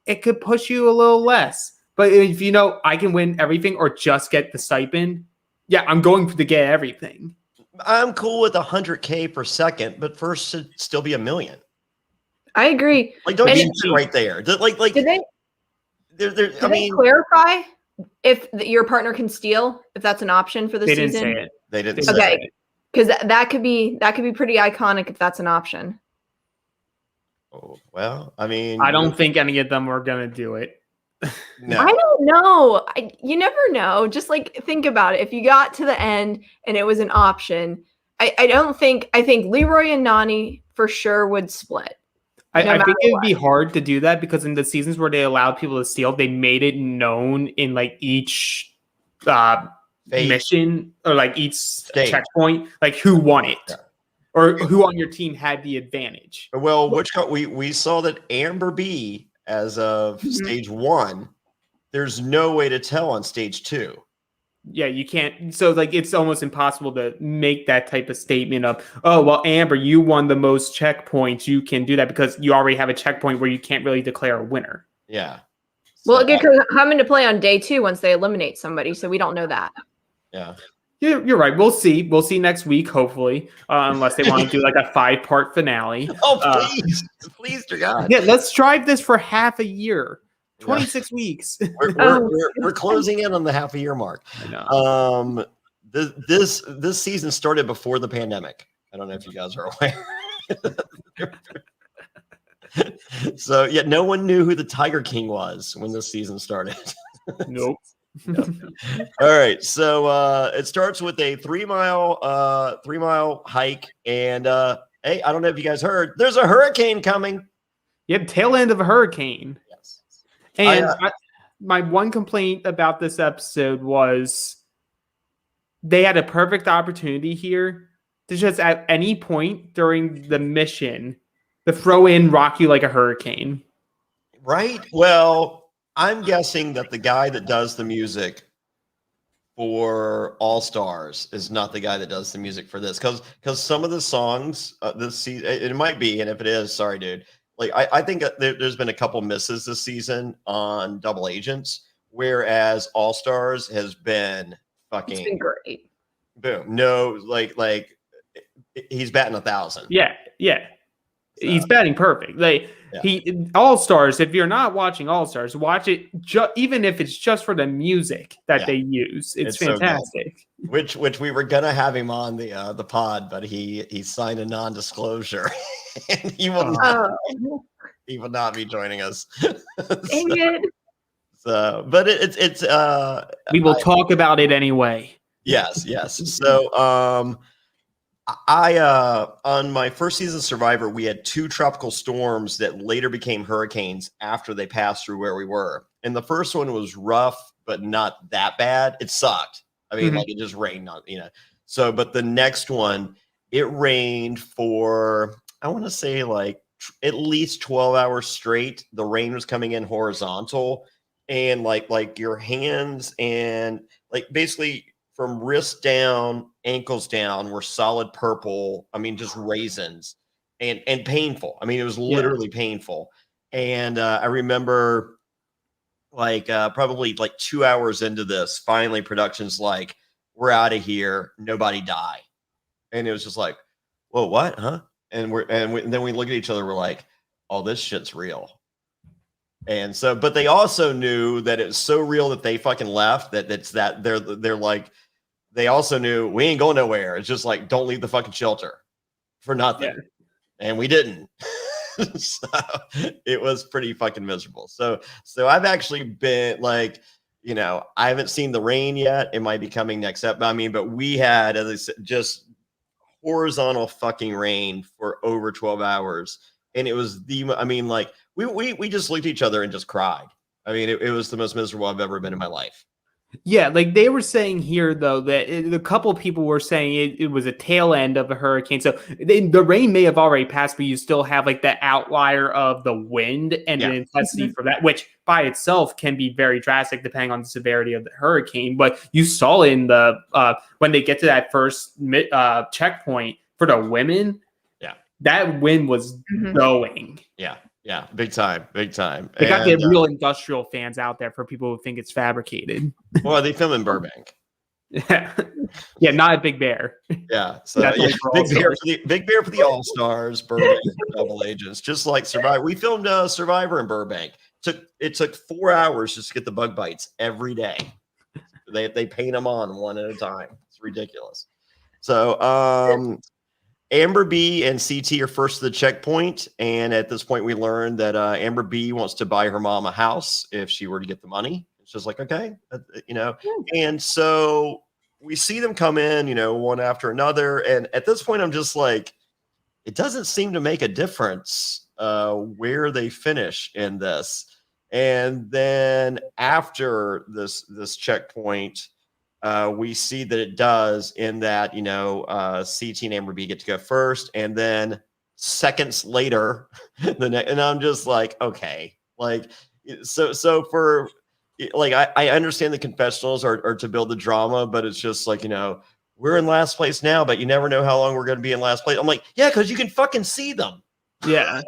it could push you a little less. But if you know I can win everything or just get the stipend, yeah, I'm going to get everything. I'm cool with 100K for second, but first should still be $1 million. I agree. Like, don't you sit right there? Like, Did they clarify if your partner can steal? If that's an option for the season? Didn't say it. They didn't They say Okay, it. because that could be pretty iconic if that's an option. Oh, well, I mean, I don't think any of them are gonna do it. No. I don't know. You never know. Just like think about it. If you got to the end and it was an option, I think Leroy and Nani for sure would split. I think it would be hard to do that because in the seasons where they allowed people to steal, they made it known in like each mission or like each checkpoint, like who won it or who on your team had the advantage. Well, we saw that Amber B as of stage 1. There's no way to tell on stage 2. Yeah, you can't. So, like, it's almost impossible to make that type of statement of, oh, well, Amber, you won the most checkpoints. You can do that because you already have a checkpoint where you can't really declare a winner. Yeah. Well, it could come into play on day 2 once they eliminate somebody. So we don't know that. Yeah. You're right. We'll see. We'll see next week, hopefully, unless they want to do like a 5-part finale. Oh, please. Please, dear God. Yeah, let's drive this for half a year. 26 weeks. We're closing in on the half a year mark. I know. This season started before the pandemic. I don't know if you guys are aware. So yeah, no one knew who the Tiger King was when this season started. Nope. All right, so it starts with a 3-mile hike, and hey, I don't know if you guys heard, there's a hurricane coming. Yeah, tail end of a hurricane. Yes. And my one complaint about this episode was they had a perfect opportunity here to just at any point during the mission to throw in Rock You Like a Hurricane. Right? Well, I'm guessing that the guy that does the music for All Stars is not the guy that does the music for this, because some of the songs this season, it might be, and if it is, sorry, dude, like I think there's been a couple misses this season on double agents, whereas All Stars has been It's fucking been great. boom. No, like he's batting 1,000. Yeah, yeah. So, He's batting perfect. Like Yeah. he All Stars. If you're not watching All Stars, watch it. Even if it's just for the music that Yeah. they use, it's so good. fantastic. Which we were gonna have him on the pod, but he signed a non-disclosure, and he will not be joining us. Dang it. So, but it's We will talk about it anyway. yes. So I on my first season of Survivor, we had 2 tropical storms that later became hurricanes after they passed through where we were. And the first one was rough, but not that bad. It sucked. I mean, like it just rained on, So, but the next one, it rained for, I want to say like at least 12 hours straight. The rain was coming in horizontal, and like your hands and like basically from wrist down, ankles down were solid purple. I mean, just raisins and painful. I mean, it was literally painful. And I remember probably like 2 hours into this, finally production's like, we're out of here. Nobody die. And it was just like, whoa, what? Huh? And then we look at each other. We're like, oh, this shit's real. And so, but they also knew that it was so real that they fucking left that they're like, they also knew we ain't going nowhere. It's just like, don't leave the fucking shelter for nothing. Yeah. And we didn't. So it was pretty fucking miserable. So I've actually been like, I haven't seen the rain yet. It might be coming next up. I mean, but we had, as I said, just horizontal fucking rain for over 12 hours. And it was we just looked at each other and just cried. I mean, it was the most miserable I've ever been in my life. Yeah, like they were saying here, though, that a couple of people were saying it was a tail end of a hurricane. So the rain may have already passed, but you still have like the outlier of the wind and the intensity for that, which by itself can be very drastic depending on the severity of the hurricane. But you saw in the when they get to that first checkpoint for the women, that wind was going. Yeah, big time. They got the real industrial fans out there for people who think it's fabricated. Well, they film in Burbank. Yeah, not a Big Bear. Yeah, so Big Bear for the All Stars, Burbank double agents, just like Survivor. We filmed Survivor in Burbank. It took 4 hours just to get the bug bites every day. They paint them on one at a time. It's ridiculous. So Amber B and CT are first to the checkpoint, and at this point we learned that Amber B wants to buy her mom a house if she were to get the money. It's just like, okay, and so we see them come in, one after another, and at this point I'm just like, it doesn't seem to make a difference where they finish in this. And then after this checkpoint, we see that it does, in that CT and Amber B get to go first, and then seconds later and I'm just like, okay, like so for like I understand the confessionals are to build the drama, but it's just like, we're in last place now, but you never know how long we're going to be in last place. I'm like, yeah, because you can fucking see them. Yeah.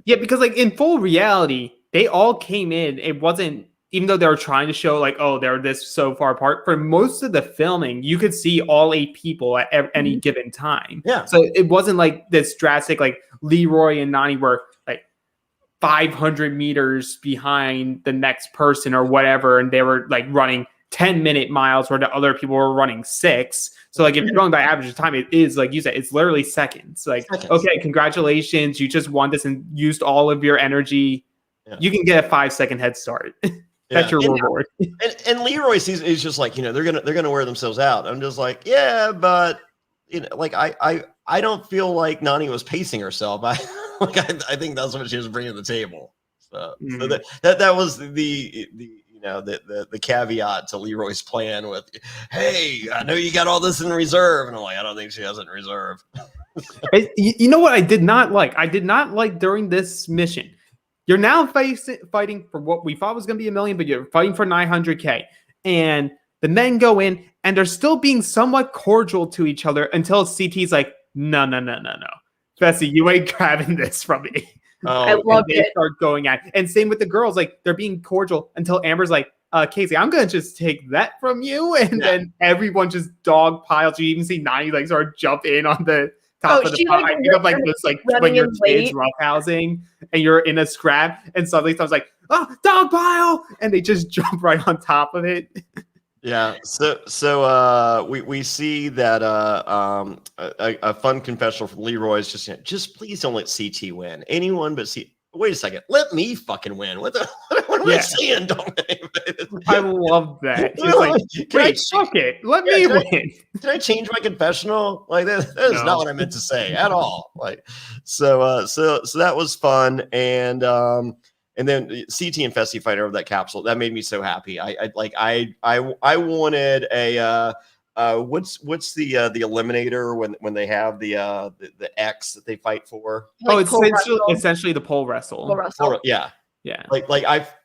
Yeah, because like in full reality, they all came in. It wasn't, even though they were trying to show like, oh, they're this so far apart, for most of the filming, you could see all 8 people at any given time. Yeah. So it wasn't like this drastic, like Leroy and Nani were like 500 meters behind the next person or whatever, and they were like running 10-minute miles where the other people were running 6. So like if you're going by average time, it is, like you said, it's literally seconds. Like, okay, congratulations, you just won this and used all of your energy. Yeah. You can get a 5-second head start. That's your reward. And Leroy is just like, they're gonna wear themselves out. I'm just like, yeah, but like I don't feel like Nani was pacing herself. I think that's what she was bringing to the table. So that was the caveat to Leroy's plan with, hey, I know you got all this in reserve, and I'm like, I don't think she has it in reserve. You know what I did not like? I did not like during this mission. You're now fighting for what we thought was going to be $1 million, but you're fighting for $900K. And the men go in, and they're still being somewhat cordial to each other until CT's like, no. Fessy, you ain't grabbing this from me. I Oh, loved They it. start going at, and same with the girls, like they're being cordial until Amber's like, Casey, I'm gonna just take that from you, and Yeah. then everyone just dog piles. You even see Nani like sort of jump in on the top Oh, of the she, pile. like, I think of like this, like when running your in kids late. roughhousing and you're in a scrap, and suddenly someone's like, "Oh, dog pile," and they just jump right on top of it. yeah. So we see that a fun confessional from Leroy is just please don't let CT win. Anyone but CT. Wait a second. Let me fucking win. What am I Yeah. saying? I love that. Can It's like, I wait, fuck it, let Yeah, me can I- win. Can I change my confessional? Like that is No. not what I meant to say at all. Like so that was fun, and then CT and Fessy fight over that capsule. That made me so happy. I wanted a what's the eliminator when they have the X that they fight for? Oh, Like, it's pole wrestle. essentially the pole wrestle. Pole wrestle. Or, yeah, Yeah.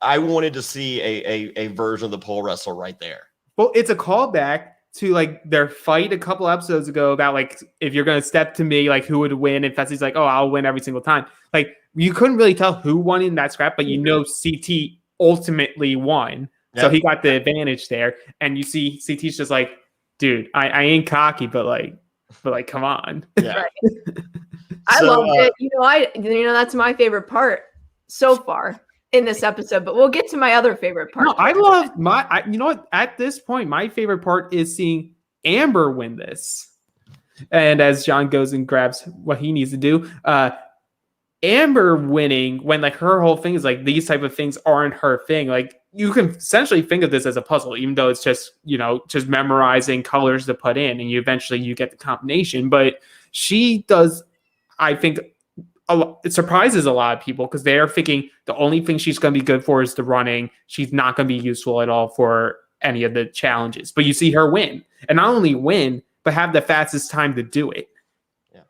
I wanted to see a version of the pole wrestle right there. Well, it's a callback to like their fight a couple episodes ago about like if you're gonna step to me, like who would win, and Fessy's like, oh, I'll win every single time. Like you couldn't really tell who won in that scrap, but you know CT ultimately won. So Yep. he got the advantage there. And you see CT's just like, dude, I ain't cocky, but come on. Yeah. I So, loved it. That's my favorite part so far in this episode, but we'll get to my other favorite part. No, I love you know what? At this point, my favorite part is seeing Amber win this. And as John goes and grabs what he needs to do, Amber winning when like her whole thing is like these type of things aren't her thing. Like you can essentially think of this as a puzzle, even though it's just just memorizing colors to put in, and you eventually get the combination. But she does, I think, it surprises a lot of people because they're thinking the only thing she's going to be good for is the running. She's not going to be useful at all for any of the challenges. But you see her win, and not only win, but have the fastest time to do it. Yeah,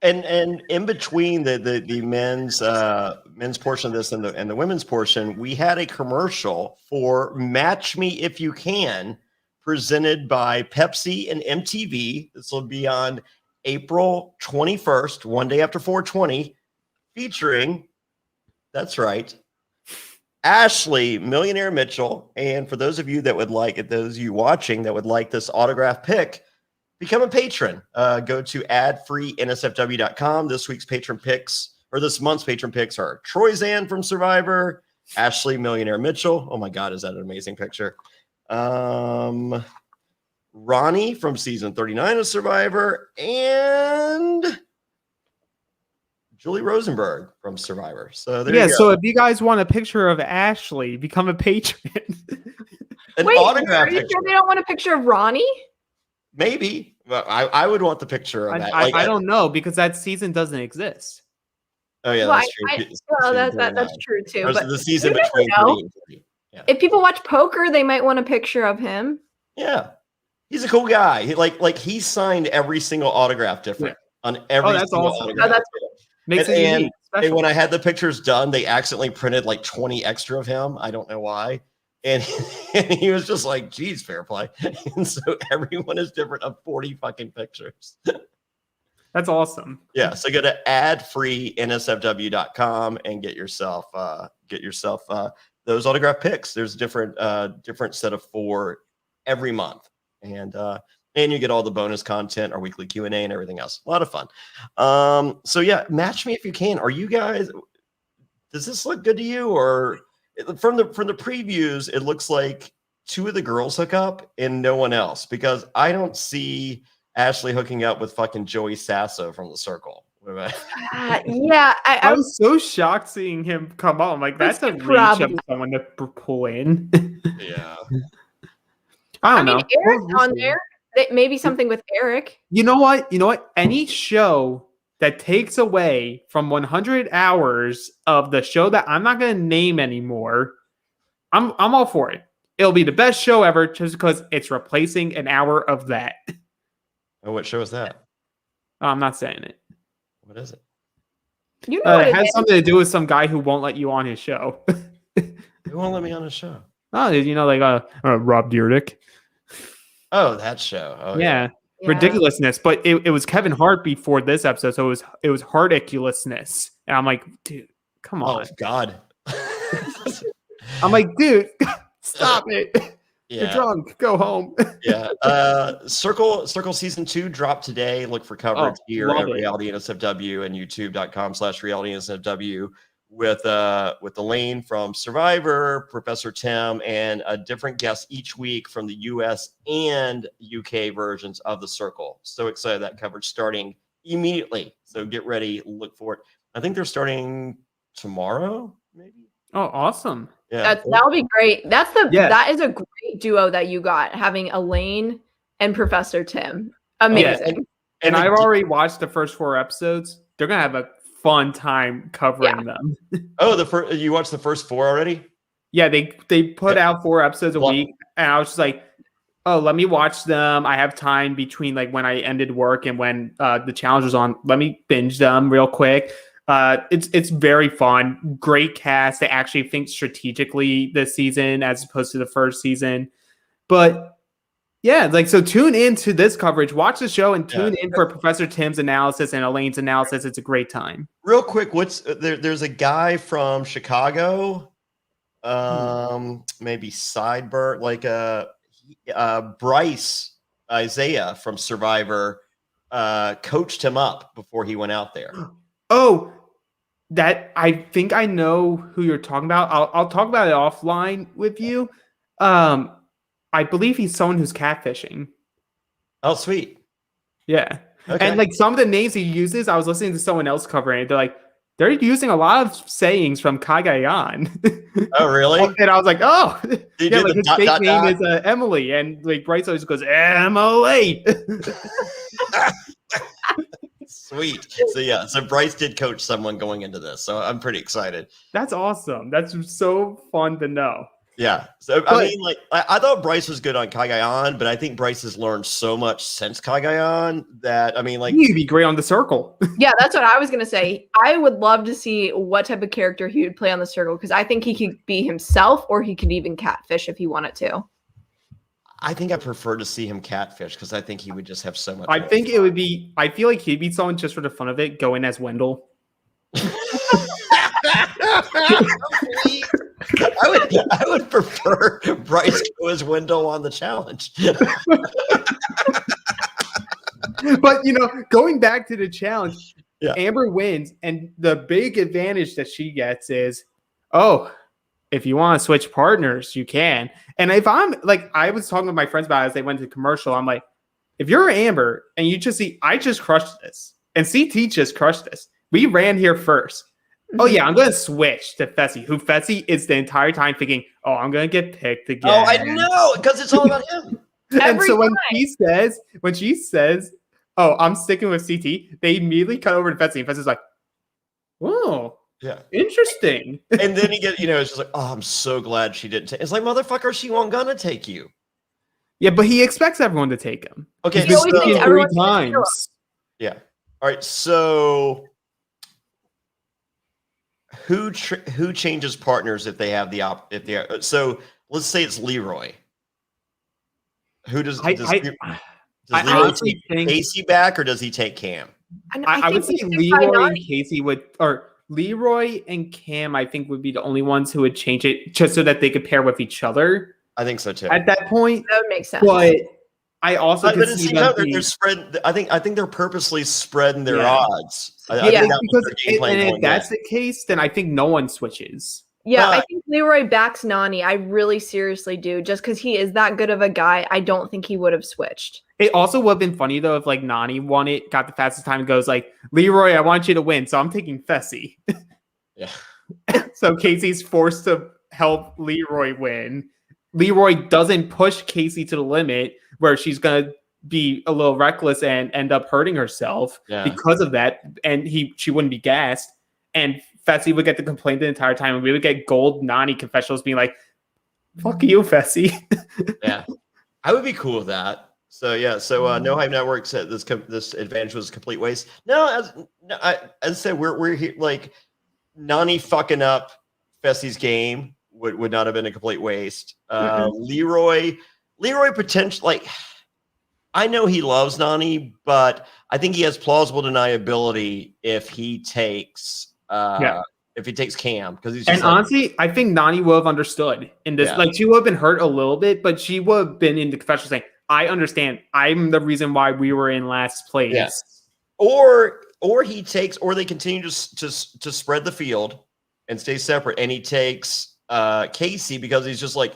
and in between the men's portion of this and the women's portion, we had a commercial for Match Me If You Can, presented by Pepsi and MTV. This will be on April 21st, one day after 420, featuring, that's right, Ashley Millionaire Mitchell. And for those of you that would like, those of you watching that would like this autograph pick, become a patron. Go to adfreeNSFW.com. This week's patron picks, or this month's patron picks, are Troy Zan from Survivor, Ashley Millionaire Mitchell. Oh my God, is that an amazing picture? Ronnie from season 39 of Survivor, and Julie Rosenberg from Survivor. So there you go. So if you guys want a picture of Ashley, become a patron. An Wait, autograph are you picture. sure they don't want a picture of Ronnie? Maybe. But I would want the picture of that. I don't know because that season doesn't exist. Oh yeah, Well, that's true. that's true too. Or But the season you never between know. 30 and 40. Yeah. If people watch poker, they might want a picture of him. Yeah. He's a cool guy. He signed every single autograph different on every that's single awesome. autograph. Oh, that's Makes And- it unique. And Special. when I had the pictures done, they accidentally printed like 20 extra of him. I don't know why. And he was just like, geez, Fairplay. And so everyone is different of 40 fucking pictures. That's awesome. Yeah. So go to adfreeNSFW.com and get yourself those autograph picks. There's different set of 4 every month. And you get all the bonus content, our weekly Q&A and everything else. A lot of fun. So yeah, match me if you can. Are you guys, does this look good to you? Or from the previews, it looks like 2 of the girls hook up and no one else, because I don't see Ashley hooking up with fucking Joey Sasso from The Circle. yeah. I was so shocked seeing him come on. Like that's a reach of someone to pull in. Yeah. I don't know. Eric's on there. Maybe something with Eric. You know what? Any show that takes away from 100 hours of the show that I'm not going to name anymore, I'm all for it. It'll be the best show ever just because it's replacing an hour of that. Oh, what show is that? I'm not saying it. What is it? You know what It has something to do with some guy who won't let you on his show. Who won't let me on his show? Oh, like Rob Dyrdek. Oh, that show. Oh, yeah. Yeah. ridiculousness. But it was Kevin Hart before this episode, so it was ridiculousness. And I'm like, dude, come Oh on. God. I'm like, dude, stop it. You're Yeah. drunk. Go home. Yeah. Circle season 2 dropped today. Look for coverage here love at it. Reality NSFW and youtube.com/Reality NSFW with Elaine from Survivor, Professor Tim, and a different guest each week from the US and UK versions of the Circle. So excited that coverage starting immediately. So get ready, look for it. I think they're starting tomorrow, maybe. Oh, awesome. Yeah. That'll be great. Yeah. That is a great duo that you got, having Elaine and Professor Tim. Amazing. And the I've already watched the first 4 episodes. They're gonna have a fun time covering them. Oh, you watched the first 4 already? Yeah, they put out 4 episodes a week, and I was just like, oh, let me watch them. I have time between like when I ended work and when the challenge was on. Let me binge them real quick. It's very fun. Great cast. They actually think strategically this season as opposed to the first season. But yeah, like, so tune into this coverage, watch the show, and tune in for Professor Tim's analysis and Elaine's analysis. It's a great time. Real quick, there's a guy from Chicago, maybe Sideburn, like Bryce Isaiah from Survivor, coached him up before he went out there. Oh, that I think I know who you're talking about. I'll talk about it offline with you. I believe he's someone who's catfishing. Oh, sweet. Yeah. Okay. And like some of the names he uses, I was listening to someone else covering it. They're using a lot of sayings from Kagayan. Oh, really? And I was like, oh, He yeah, did like the his dot, fake dot, name dot. is Emily, and like Bryce always goes Emily. Sweet. So Bryce did coach someone going into this, so I'm pretty excited. That's awesome. That's so fun to know. Yeah. So I mean, like, I thought Bryce was good on Kagayan, but I think Bryce has learned so much since Kagayan that, I mean, like, He'd be great on the Circle. Yeah, that's what I was gonna say. I would love to see what type of character he would play on the Circle, because I think he could be himself, or he could even catfish if he wanted to. I think I prefer to see him catfish because I think he would just have so much. I think it would be. I feel like he'd be someone just for the fun of it, go in as Wendell. I would prefer Bryce go as Wendell on the challenge. But going back to the challenge, Yeah. Amber wins, and the big advantage that she gets is, oh, if you want to switch partners, you can. And if I'm like, I was talking with my friends about it as they went to commercial, I'm like, if you're Amber and you just see, I just crushed this, and CT just crushed this. We ran here first. Oh yeah, I'm going to switch to Fessy, who Fessy is the entire time thinking, oh, I'm going to get picked again. Oh, I know, because it's all about him. And so when time. she says, oh, I'm sticking with CT, they immediately cut over to Fessy, and Fessy's like, whoa, Yeah. interesting. And then he it's just like, oh, I'm so glad she didn't take. It's like, motherfucker, she won't gonna take you. Yeah, but he expects everyone to take him. Okay, He's been always taken thinks 3 everyone's gonna kill him. times. Yeah. All right. So, who changes partners if they have so let's say it's Leroy. Who does Leroy honestly take think Casey back, or does he take Cam? I would say think we should try Leroy and Nani. Casey or Leroy and Cam, I think, would be the only ones who would change it just so that they could pair with each other I think so too. at that point. That would make sense. But I also But could at the see same them time, they're being- spread. I think they're purposely spreading their Yeah. odds. I Yeah, think that was because their game plan and going if that's in. the case, then I think no one switches. Yeah, I But- think Leroy backs Nani. I really seriously do. Just because he is that good of a guy, I don't think he would have switched. It also would have been funny though if like Nani won it, got the fastest time, and goes like, Leroy, I want you to win, so I'm taking Fessy. Yeah. So Casey's forced to help Leroy win. Leroy doesn't push Casey to the limit where she's gonna be a little reckless and end up hurting herself because of that, and she wouldn't be gassed, and Fessy would get the complaint the entire time, and we would get gold Nani confessionals being like, fuck you, Fessy. Yeah, I would be cool with that. So yeah, so No Hype Network said this advantage was a complete waste. No, as I said, we're here like Nani fucking up Fessy's game would not have been a complete waste. Leroy potential like I know he loves Nani, but I think he has plausible deniability if he takes Cam, because he's just honestly, I think Nani would have understood in this. Yeah. Like, she would have been hurt a little bit, but she would have been in the confessional saying, I understand. I'm the reason why we were in last place. Yeah. Or he takes, or they continue to spread the field and stay separate, and he takes Casey because he's just like,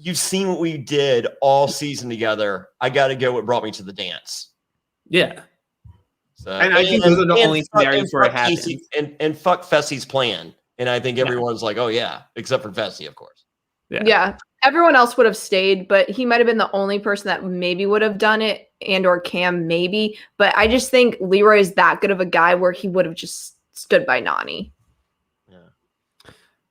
you've seen what we did all season together. I got to go. What brought me to the dance? Yeah. So, and I think those are the only scenarios where it happens. Casey, and fuck Fessy's plan. And I think everyone's like, oh yeah, except for Fessy, of course. Yeah. Everyone else would have stayed, but he might have been the only person that maybe would have done it, and or Cam maybe. But I just think Leroy is that good of a guy where he would have just stood by Nani. Yeah.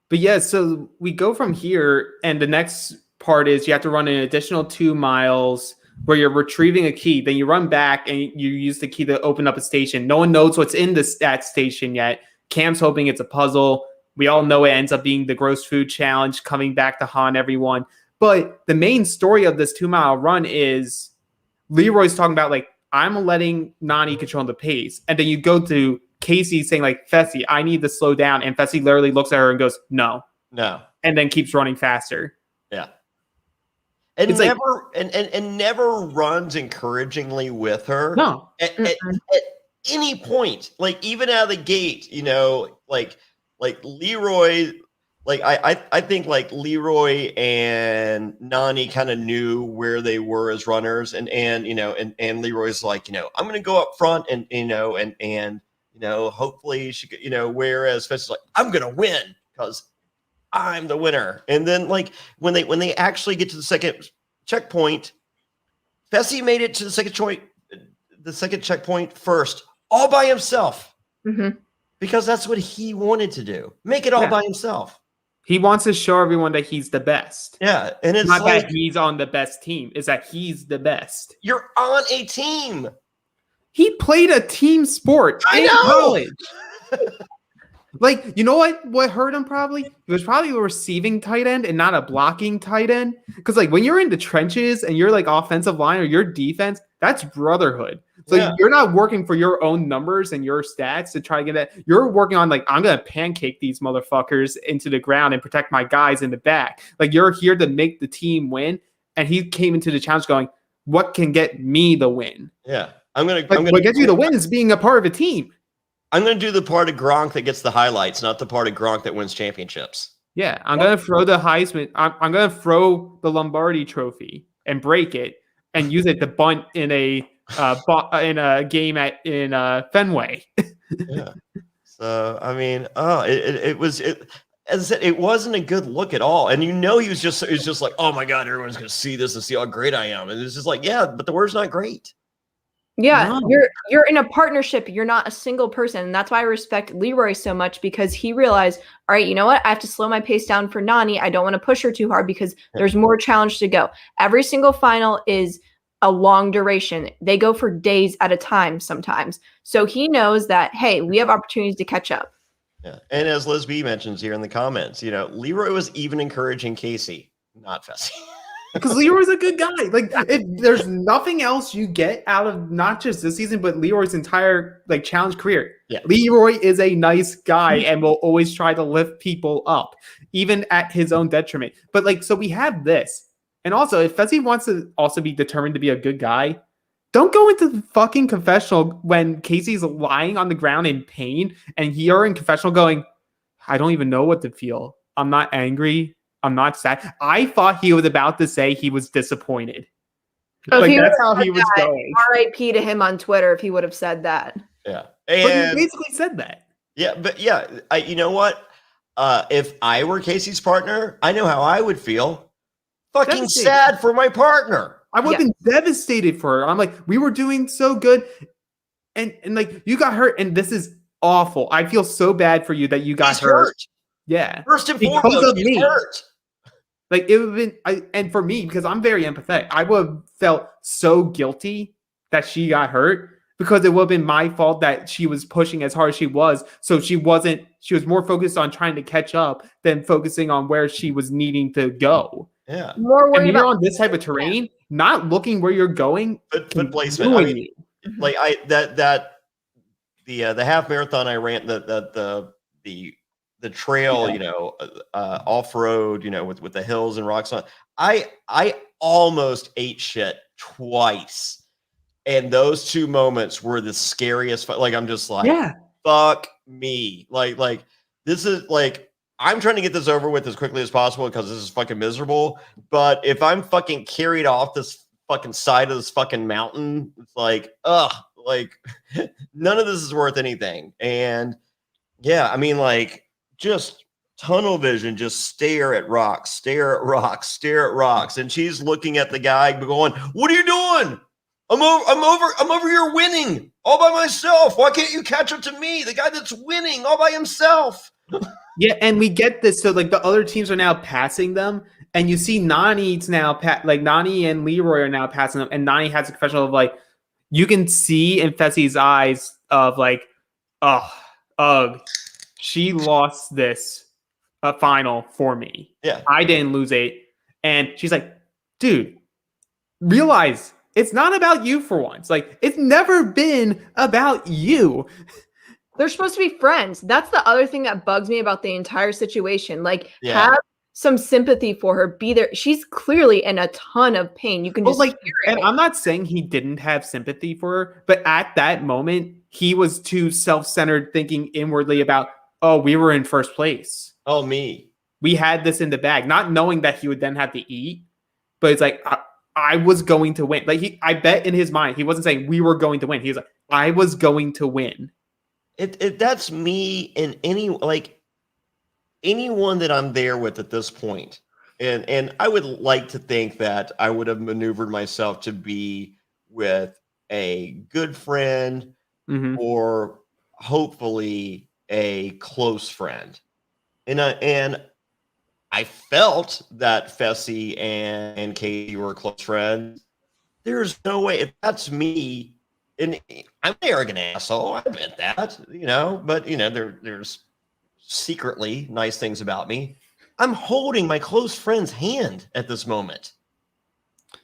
But yeah, so we go from here, and the next part is you have to run an additional 2 miles where you're retrieving a key. Then you run back and you use the key to open up a station. No one knows what's in that station yet. Cam's hoping it's a puzzle. We all know it ends up being the gross food challenge coming back to haunt everyone. But the main story of this 2 mile run is Leroy's talking about, like, I'm letting Nani control the pace. And then you go to Casey saying, like, Fessy, I need to slow down. And Fessy literally looks at her and goes, no. And then keeps running faster. Yeah. And it's never and never runs encouragingly with her. No. At any point. Like, even out of the gate, you know, like Leroy, like I think like Leroy and Nani kind of knew where they were as runners, and you know, and Leroy's like, you know, I'm gonna go up front and you know, hopefully she could, you know, whereas Fessy's like, I'm gonna win because I'm the winner. And then, like, when they actually get to the second checkpoint, Fessy made it to the second checkpoint first, all by himself. Mm-hmm. Because that's what he wanted to do. Make it all by himself. He wants to show everyone that he's the best. Yeah. And it's not like, that he's on the best team. It's that he's the best. You're on a team. He played a team sport in college. Like, you know what hurt him probably? It was probably a receiving tight end and not a blocking tight end. Because, like, when you're in the trenches and you're, like, offensive line or your defense, that's brotherhood. So you're not working for your own numbers and your stats to try to get that. You're working on, like, I'm going to pancake these motherfuckers into the ground and protect my guys in the back. Like, you're here to make the team win. And he came into the challenge going, what can get me the win? Yeah. What gets you the win is being a part of a team. I'm going to do the part of Gronk that gets the highlights, not the part of Gronk that wins championships. Yeah, I'm going to throw the Heisman. I'm going to throw the Lombardi trophy and break it and use it to bunt in a game in Fenway. Yeah. So, I mean, it was as I said, it wasn't a good look at all. And you know, he was just like, oh my God, everyone's going to see this and see how great I am. And it's just like, yeah, but the word's not great. Yeah, no. You're in a partnership. You're not a single person. And that's why I respect Leroy so much, because he realized, all right, you know what? I have to slow my pace down for Nani. I don't want to push her too hard because there's more challenge to go. Every single final is a long duration. They go for days at a time sometimes. So he knows that, hey, we have opportunities to catch up. Yeah. And as Liz B mentions here in the comments, you know, Leroy was even encouraging Casey, not Fessy. Because Leroy's a good guy. Like, there's nothing else you get out of not just this season, but Leroy's entire, like, challenge career. Yeah. Leroy is a nice guy and will always try to lift people up, even at his own detriment. But, like, so we have this. And also, if Fessy wants to also be determined to be a good guy, don't go into the fucking confessional when Casey's lying on the ground in pain and you're in confessional going, I don't even know what to feel. I'm not angry. I'm not sad. I thought he was about to say he was disappointed. Oh, like, that's how he was going. R.I.P. to him on Twitter if he would have said that. Yeah. And, but he basically said that. Yeah, but yeah, you know what? If I were Casey's partner, I know how I would feel. Fucking sad for my partner. I would have been devastated for her. I'm like, we were doing so good. And like, you got hurt, and this is awful. I feel so bad for you that you got hurt. Yeah. First and foremost, he's hurt. Like, it would have been, and for me, because I'm very empathetic, I would have felt so guilty that she got hurt, because it would have been my fault that she was pushing as hard as she was. So she was more focused on trying to catch up than focusing on where she was needing to go. Yeah. More And worried when you're about on this type of terrain, not looking where you're going, Foot can placement. ruin I mean, you. like the half marathon I ran, the trail, Yeah. off road, with the hills and rocks on. I almost ate shit twice, and those two moments were the scariest. Like I'm just like, Yeah. fuck me, like this is like I'm trying to get this over with as quickly as possible because this is fucking miserable. But if I'm fucking carried off this fucking side of this fucking mountain, it's like, ugh, like none of this is worth anything. And yeah, I mean, like, just tunnel vision, just stare at rocks, stare at rocks, stare at rocks. And she's looking at the guy going, "What are you doing? I'm over here winning all by myself. Why can't you catch up to me, the guy that's winning all by himself?" Yeah, and we get this. So like the other teams are now passing them, and you see Nani's now like Nani and Leroy are now passing them, and Nani has a confessional of like, you can see in Fessie's eyes of like, oh, ugh, she lost this final for me. Yeah. I didn't lose it. And she's like, dude, realize it's not about you for once. Like, it's never been about you. They're supposed to be friends. That's the other thing that bugs me about the entire situation. Like, Yeah. have some sympathy for her. Be there. She's clearly in a ton of pain. You can But just like, hear and it. I'm not saying he didn't have sympathy for her, but at that moment, he was too self-centered, thinking inwardly about, oh, we were in first place. Oh, me. We had this in the bag, not knowing that he would then have to eat. But it's like, I was going to win. Like, I bet in his mind, he wasn't saying we were going to win. He was like, I was going to win. That's me and anyone that I'm there with at this point. And I would like to think that I would have maneuvered myself to be with a good friend Mm-hmm. or hopefully a close friend. And I felt that Fessy and Katie were close friends. There's no way if that's me, and I'm an arrogant asshole. I admit that, but there's secretly nice things about me. I'm holding my close friend's hand at this moment.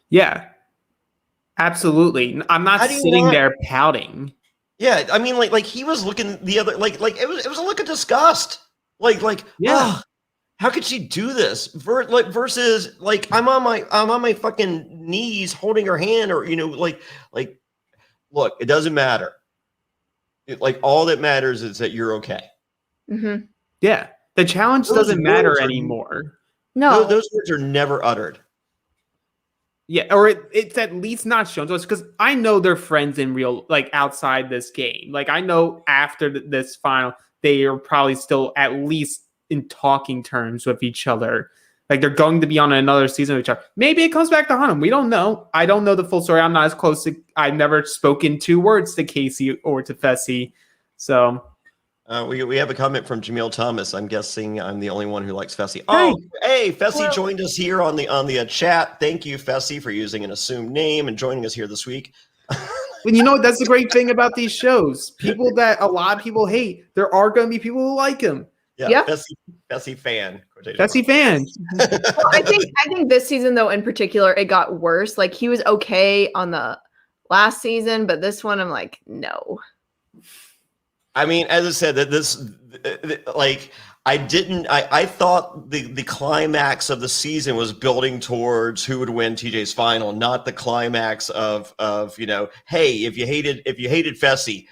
Yeah, absolutely. I'm not How do you sitting not- there pouting. Yeah, I mean, like he was looking the other, like it was a look of disgust. Like, Yeah. ugh, how could she do this? Versus like I'm on my fucking knees holding her hand, or like look, it doesn't matter. Like all that matters is that you're okay. Mm-hmm. Yeah, the challenge Those doesn't matter words are- anymore. No. Those words are never uttered. Yeah, or it's at least not shown to us, because I know they're friends in real, like outside this game. Like I know after this final, they are probably still at least in talking terms with each other. Like they're going to be on another season of each other. Maybe it comes back to haunt them. We don't know. I don't know the full story. I'm not as close to. I've never spoken 2 words to Casey or to Fessy, so. We have a comment from Jamil Thomas. I'm guessing I'm the only one who likes Fessy. Oh, hey, Fessy joined us here on the chat. Thank you, Fessy, for using an assumed name and joining us here this week. And you know what? That's the great thing about these shows. People that a lot of people hate, there are going to be people who like them. Yeah, Yep. Fessy fan. Fessy fans. Well, I think this season though, in particular, it got worse. Like he was okay on the last season, but this one, I'm like, no. I mean, as I said, that this, like, I thought the climax of the season was building towards who would win TJ's final, not the climax of hey, if you hated Fessy,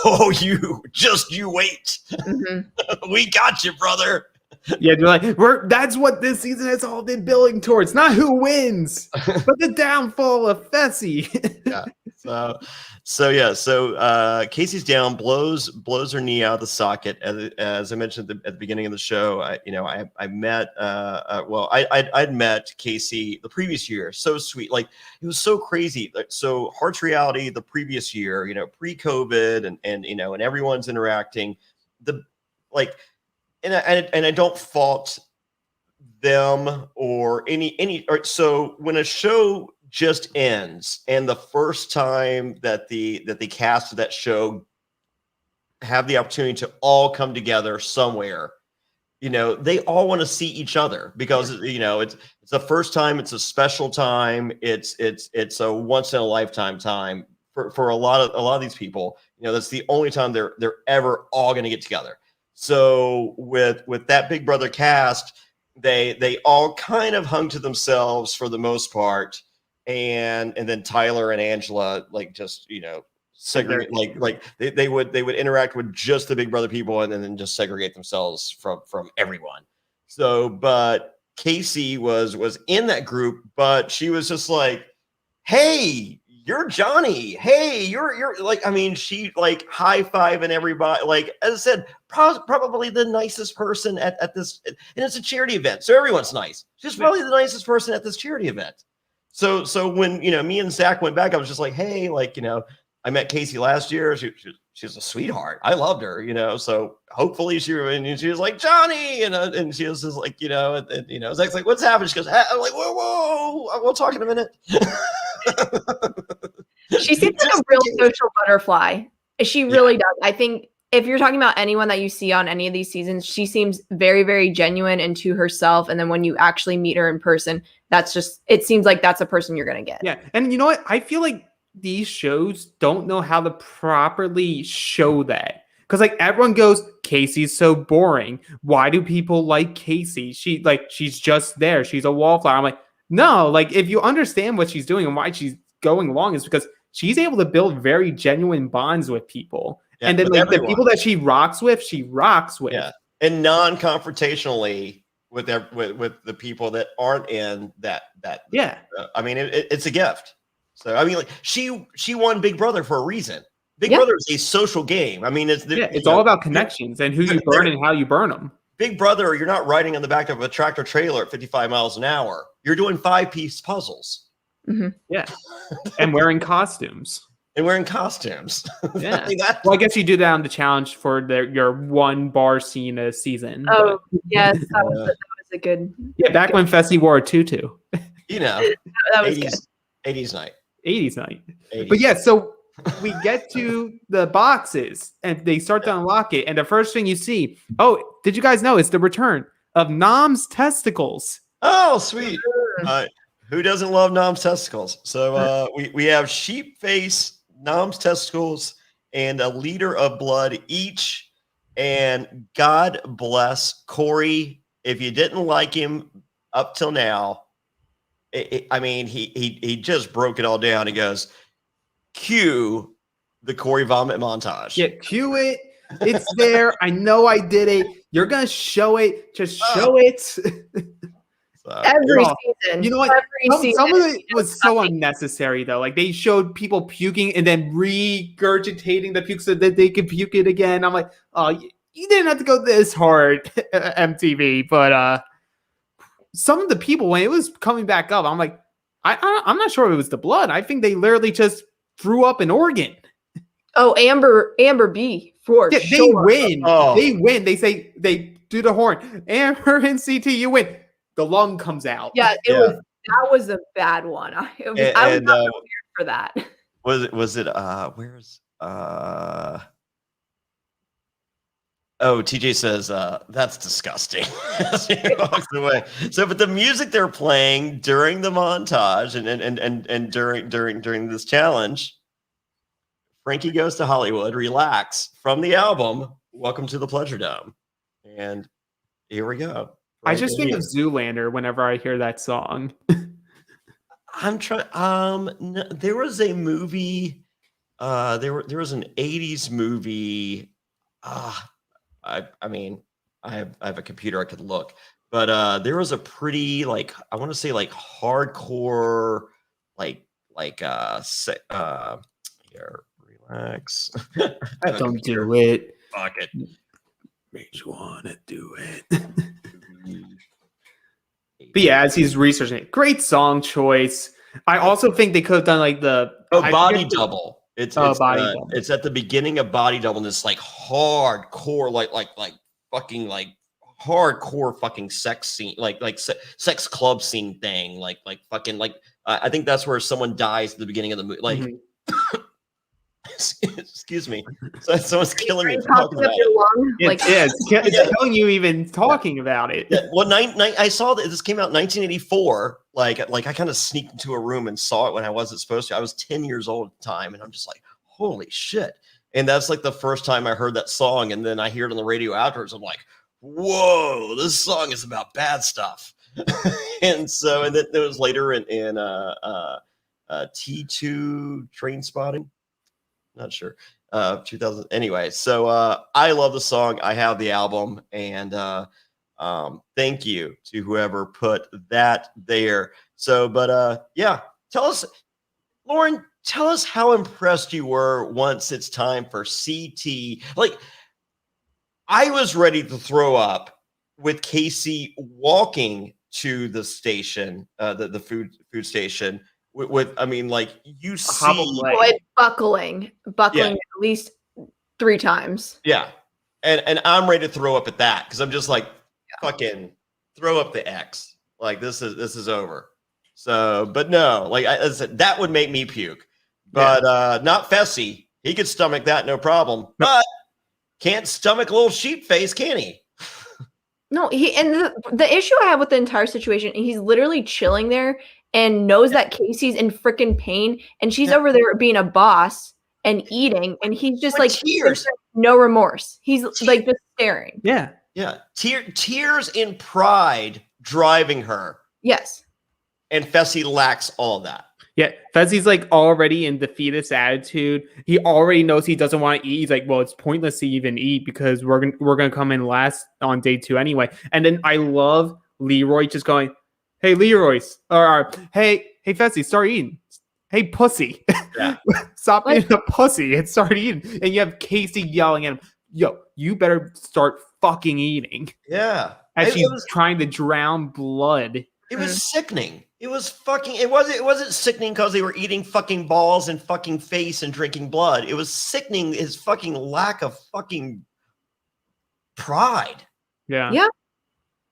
oh, you wait, Mm-hmm. we got you, brother. Yeah, they're like, that's what this season has all been building towards. Not who wins, but the downfall of Fessy. Yeah. So Casey's down, blows her knee out of the socket. As I mentioned at the beginning of the show, I met I'd met Casey the previous year. So sweet, like it was so crazy. Like, so Hearts Reality the previous year, pre-COVID, and everyone's interacting. And I don't fault them or any. So when a show just ends, and the first time that the cast of that show have the opportunity to all come together somewhere, they all want to see each other because it's the first time, it's a special time, it's a once in a lifetime time for a lot of these people. That's the only time they're ever all going to get together. So with that Big Brother cast, they all kind of hung to themselves for the most part, and then Tyler and Angela just segregate, they would interact with just the Big Brother people and then just segregate themselves from everyone. So, but Casey was in that group, but she was just like, "Hey, you're Johnny. Hey, you're like," she high-fiving everybody. Like, as I said, probably the nicest person at this, and it's a charity event, so everyone's nice. She's probably the nicest person at this charity event. So when me and Zach went back, I was just like, "Hey, I met Casey last year. She's a sweetheart. I loved her, So hopefully she was like, Johnny, and she was just like, Zach's like, what's happening? She goes, I'm like, whoa, we'll talk in a minute. She seems like a real social butterfly. She really does. I think if you're talking about anyone that you see on any of these seasons, she seems very, very genuine and to herself. And then when you actually meet her in person, it seems like that's a person you're going to get. Yeah. And you know what? I feel like these shows don't know how to properly show that. Because everyone goes, Casey's so boring. Why do people like Casey? She's just there. She's a wallflower. I'm like, no, if you understand what she's doing and why she's going along is because she's able to build very genuine bonds with people. Yeah, and then the people that she rocks with. Yeah. And non-confrontationally with the people that aren't in that. Yeah. It's a gift. So she won Big Brother for a reason. Big Brother is a social game. It's all about connections and who you burn and how you burn them. Big Brother, you're not riding on the back of a tractor trailer at 55 miles an hour. You're doing 5-piece puzzles. Mm-hmm. Yeah, and wearing costumes. Yeah. Well, I guess you do that on the challenge for your one bar scene a season. Oh, yes, that was a good. Yeah, back when Fessy wore a tutu. That was 80s, good. 80s night. 80s night. 80s. But yeah, so we get to the boxes and they start to unlock it. And the first thing you see, did you guys know it's the return of Nom's testicles? Oh, sweet. Who doesn't love Nom's testicles? So we have sheep face, Nom's testicles, and a liter of blood each. And God bless Corey. If you didn't like him up till now, he just broke it all down. He goes, cue the Corey vomit montage. Yeah, cue it. It's there. I know I did it. You're gonna show it. Just show it. Every season. You know what? Some of it was so unnecessary though. They showed people puking and then regurgitating the puke so that they could puke it again. I'm like, oh, you didn't have to go this hard, MTV. But some of the people, when it was coming back up, I'm like, I'm not sure it was the blood. I think they literally just threw up an organ. Oh, Amber B for sure. They win. Oh. They win. They say they do the horn. Amber and CT, you win. The lung comes out. Yeah, that was a bad one. I was not prepared for that. Was it where's Oh, TJ says that's disgusting as he walks away. So, but the music they're playing during the montage and during this challenge, Frankie Goes to Hollywood, Relax from the album Welcome to the Pleasure Dome, and here we go. Right, I just think of Zoolander whenever I hear that song. I'm trying. No, there was a movie. There was an '80s movie. I have a computer I could look, but there was a pretty I want to say hardcore here, relax. Don't do it. Fuck it. Makes you wanna do it. But yeah, as he's researching it, great song choice. I also think they could have done the Body Double. It's Body Double. It's at the beginning of Body Double, and this hardcore fucking hardcore fucking sex scene, sex club scene thing, I think that's where someone dies at the beginning of the movie. Excuse me. So someone's killing me. Are you for talking coughing up about your it. lung? It's killing you even talking about it. Yeah, well, I saw that this came out in 1984. Like I kind of sneaked into a room and saw it when I wasn't supposed to. I was 10 years old at the time, and I'm just like, holy shit. And that's like the first time I heard that song. And then I hear it on the radio afterwards. I'm like, whoa, this song is about bad stuff. And then it was later in T2 Train Spotting. Not sure. 2000. Anyway, so I love the song. I have the album, and thank you to whoever put that there. So, but yeah, tell us, Lauren, tell us how impressed you were once it's time for CT. Like, I was ready to throw up with Casey walking to the station, the food station. I mean, like you see, buckling at least 3 times. Yeah, and I'm ready to throw up at that because I'm just like, fucking throw up the X. Like this is over. So, but no, like I said, that would make me puke. But not Fessy. He could stomach that, no problem. But can't stomach a little sheep face, can he? No, the issue I have with the entire situation, he's literally chilling there and knows that Casey's in freaking pain, and she's over there being a boss and eating, and he's just like tears, no remorse. He's like just staring. Yeah. Tears in pride driving her. Yes. And Fessy lacks all of that. Yeah, Fessy's like already in defeatist attitude. He already knows he doesn't want to eat. He's like, well, it's pointless to even eat because we're gonna come in last on day 2 anyway. And then I love Leroy just going, "Hey, Leroy's, or hey, Fessy, start eating. Hey, pussy, stop being a pussy and start eating." And you have Casey yelling at him, "Yo, you better start fucking eating." Yeah, as she's trying to drown blood. It was sickening. It was fucking. It wasn't sickening because they were eating fucking balls and fucking face and drinking blood. It was sickening his fucking lack of fucking pride. Yeah. Yeah.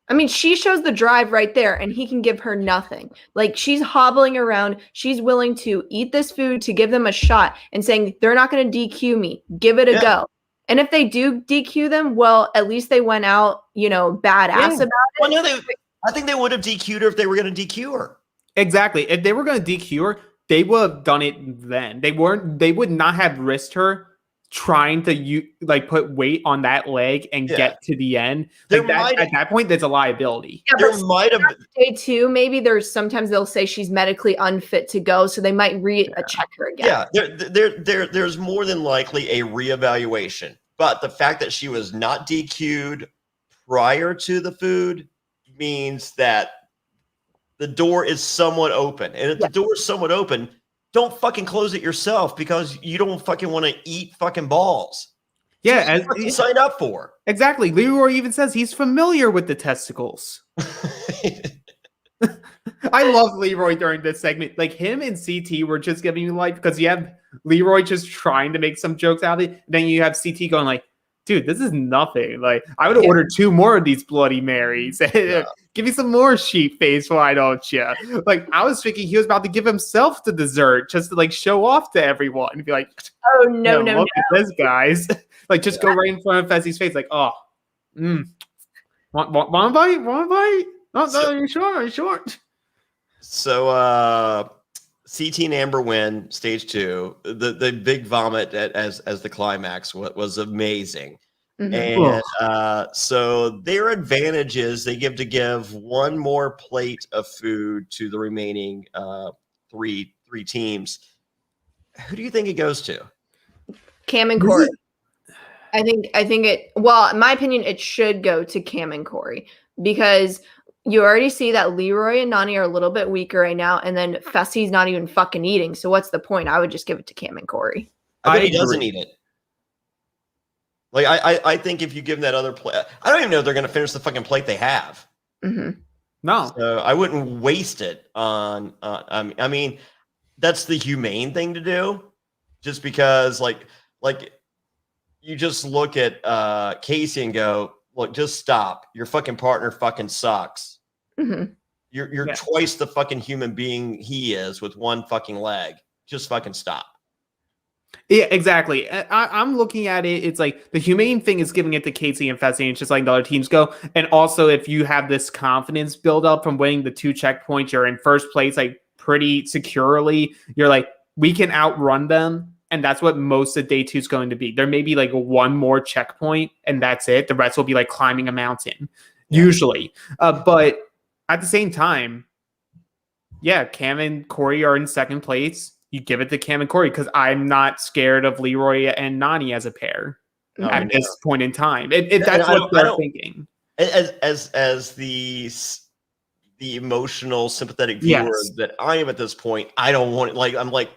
I mean, she shows the drive right there, and he can give her nothing. Like, she's hobbling around. She's willing to eat this food to give them a shot and saying, they're not going to DQ me. Give it a go. And if they do DQ them, well, at least they went out, badass about it. Well, no, I think they would have DQ'd her if they were going to DQ her. Exactly. If they were going to DQ her, they would have done it then. They would not have risked her trying to put weight on that leg and get to the end. At that point, there's a liability. Yeah, there might have day 2. Maybe sometimes they'll say she's medically unfit to go, so they might check her again. Yeah, there's more than likely a reevaluation. But the fact that she was not DQ'd prior to the food means that the door is somewhat open. And if the door is somewhat open, don't fucking close it yourself because you don't fucking want to eat fucking balls. Yeah, as you signed up for. Exactly. Leroy even says he's familiar with the testicles. I love Leroy during this segment. Like, him and CT were just giving you life because you have Leroy just trying to make some jokes out of it. Then you have CT going like, dude, this is nothing. Like, I would have ordered 2 more of these Bloody Marys. Give me some more sheep face, why don't you? Like, I was thinking he was about to give himself the dessert just to show off to everyone and be like, oh no, look at this, guys. Just go right in front of Fessy's face, like, oh, want a bite? Want a bite? No, you're sure. So CT and Amber win stage 2. The big vomit as the climax was amazing. Mm-hmm. And so their advantage is they give 1 more plate of food to the remaining three teams. Who do you think it goes to? Cam and Corey. I think it. Well, in my opinion, it should go to Cam and Corey because you already see that Leroy and Nany are a little bit weaker right now, and then Fessy's not even fucking eating. So what's the point? I would just give it to Cam and Corey. I bet he doesn't eat it. Like, I think if you give him that other plate, I don't even know if they're going to finish the fucking plate they have. Mm-hmm. No. So I wouldn't waste it on, I mean, that's the humane thing to do just because like you just look at Casey and go, look, just stop. Your fucking partner fucking sucks. Mm-hmm. You're twice the fucking human being he is with 1 fucking leg. Just fucking stop. Yeah, exactly. I'm looking at it. It's like the humane thing is giving it to Casey and Fessy, and it's just letting the other teams go. And also, if you have this confidence build up from winning the 2 checkpoints, you're in first place, like pretty securely. You're like, we can outrun them. And that's what most of day 2 is going to be. There may be like one more checkpoint, and that's it. The rest will be like climbing a mountain, usually. But at the same time, yeah, Cam and Corey are in second place. You give it to Cam and Corey because I'm not scared of Leroy and Nani as a pair at this point in time. If that's what they're thinking. As the emotional, sympathetic viewer that I am at this point, I don't want it. I'm like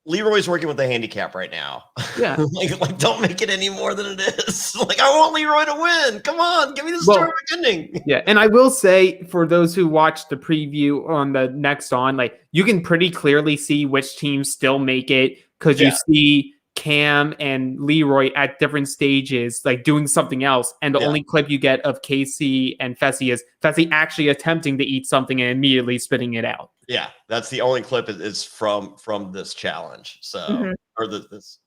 Leroy's working with the handicap right now. Yeah. like don't make it any more than it is. Like, I want Leroy to win. Come on, give me the story beginning. Yeah, and I will say, for those who watched the preview on the next on, like, you can pretty clearly see which teams still make it because you see Cam and Leroy at different stages, like doing something else. And the only clip you get of Casey and Fessy is Fessy actually attempting to eat something and immediately spitting it out. Yeah, that's the only clip is from this challenge. So or this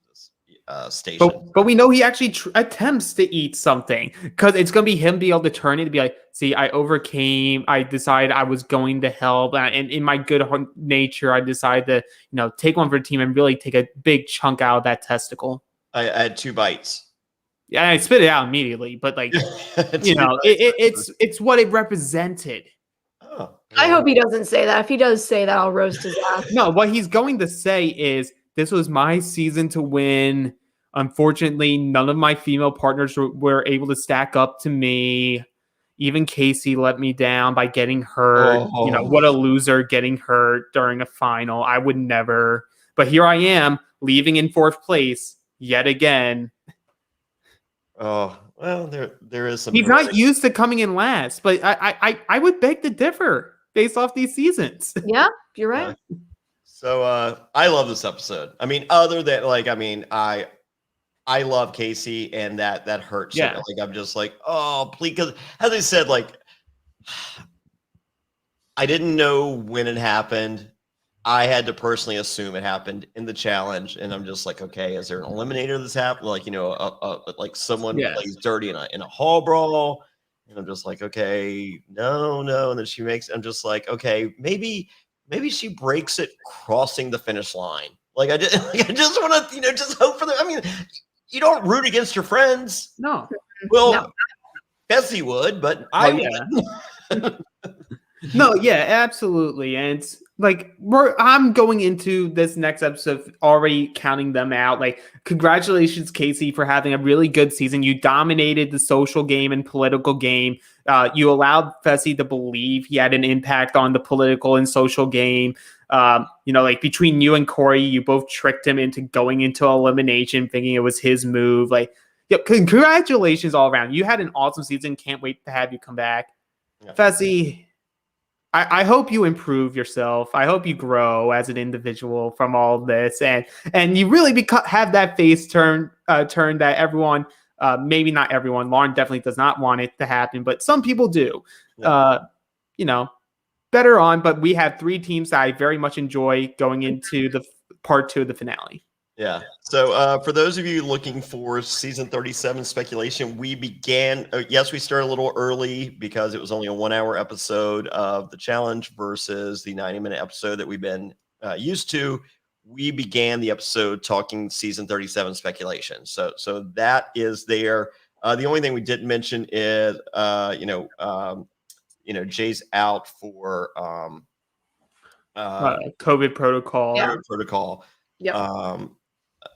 station. But we know he actually attempts to eat something because it's going to be him be able to turn it to be like, see, I overcame. I decided I was going to help. And in my good nature, I decided to, take one for the team and really take a big chunk out of that testicle. I had 2 bites. Yeah, I spit it out immediately, but like, it's what it represented. Oh, I hope he doesn't say that. If he does say that, I'll roast his ass. No, what he's going to say is, this was my season to win. Unfortunately, none of my female partners were able to stack up to me. Even Casey let me down by getting hurt. What a loser getting hurt during a final. I would never. But here I am, leaving in 4th place yet again. Oh, well, there is some. He's not used to coming in last, but I would beg to differ based off these seasons. Yeah, you're right. So I love this episode. I mean, other than I love Casey, and that hurts. Yeah. Like, I'm just like, oh, please, because as I said, like, I didn't know when it happened. I had to personally assume it happened in the challenge, and I'm just like, okay, is there an eliminator that's happened? Like, like someone plays dirty in a hall brawl, and I'm just like, okay, no, and then I'm just like, okay, maybe she breaks it crossing the finish line. Like, I just want to, just hope for them. I mean, you don't root against your friends. No. Well, Fessy would, but I wouldn't. No, yeah, absolutely. And it's like, I'm going into this next episode already counting them out. Like, congratulations, Casey, for having a really good season. You dominated the social game and political game. You allowed Fessy to believe he had an impact on the political and social game. Like, between you and Corey, you both tricked him into going into elimination, thinking it was his move. Like, congratulations all around. You had an awesome season. Can't wait to have you come back. Yeah. Fessy, I hope you improve yourself. I hope you grow as an individual from all of this, and you really have that face turn that everyone, maybe not everyone. Lauren definitely does not want it to happen, but some people do. Yeah. Better on. But we have 3 teams that I very much enjoy going into the part 2 of the finale. Yeah. So for those of you looking for season 37 speculation, we began. Yes, we started a little early because it was only a 1-hour episode of the challenge versus the 90-minute episode that we've been used to. We began the episode talking season 37 speculation. So that is there. The only thing we didn't mention is, Jay's out for COVID protocol. Yeah. Protocol. Yep.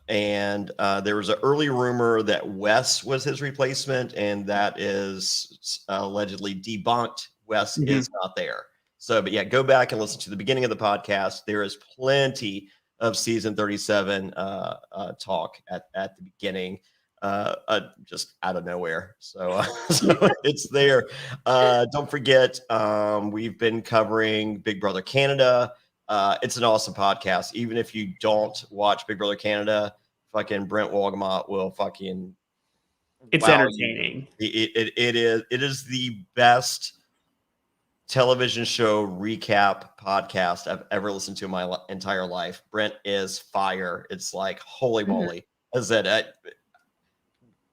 And there was an early rumor that Wes was his replacement, and that is allegedly debunked. Wes is not there. So, but yeah, go back and listen to the beginning of the podcast. There is plenty of season 37 talk at the beginning, just out of nowhere. So it's there. Don't forget, we've been covering Big Brother Canada. It's an awesome podcast. Even if you don't watch Big Brother Canada, fucking Brent Wolgamott will fucking. It's entertaining. It is the best television show recap podcast I've ever listened to in my entire life. Brent is fire. It's like, holy moly. As I said,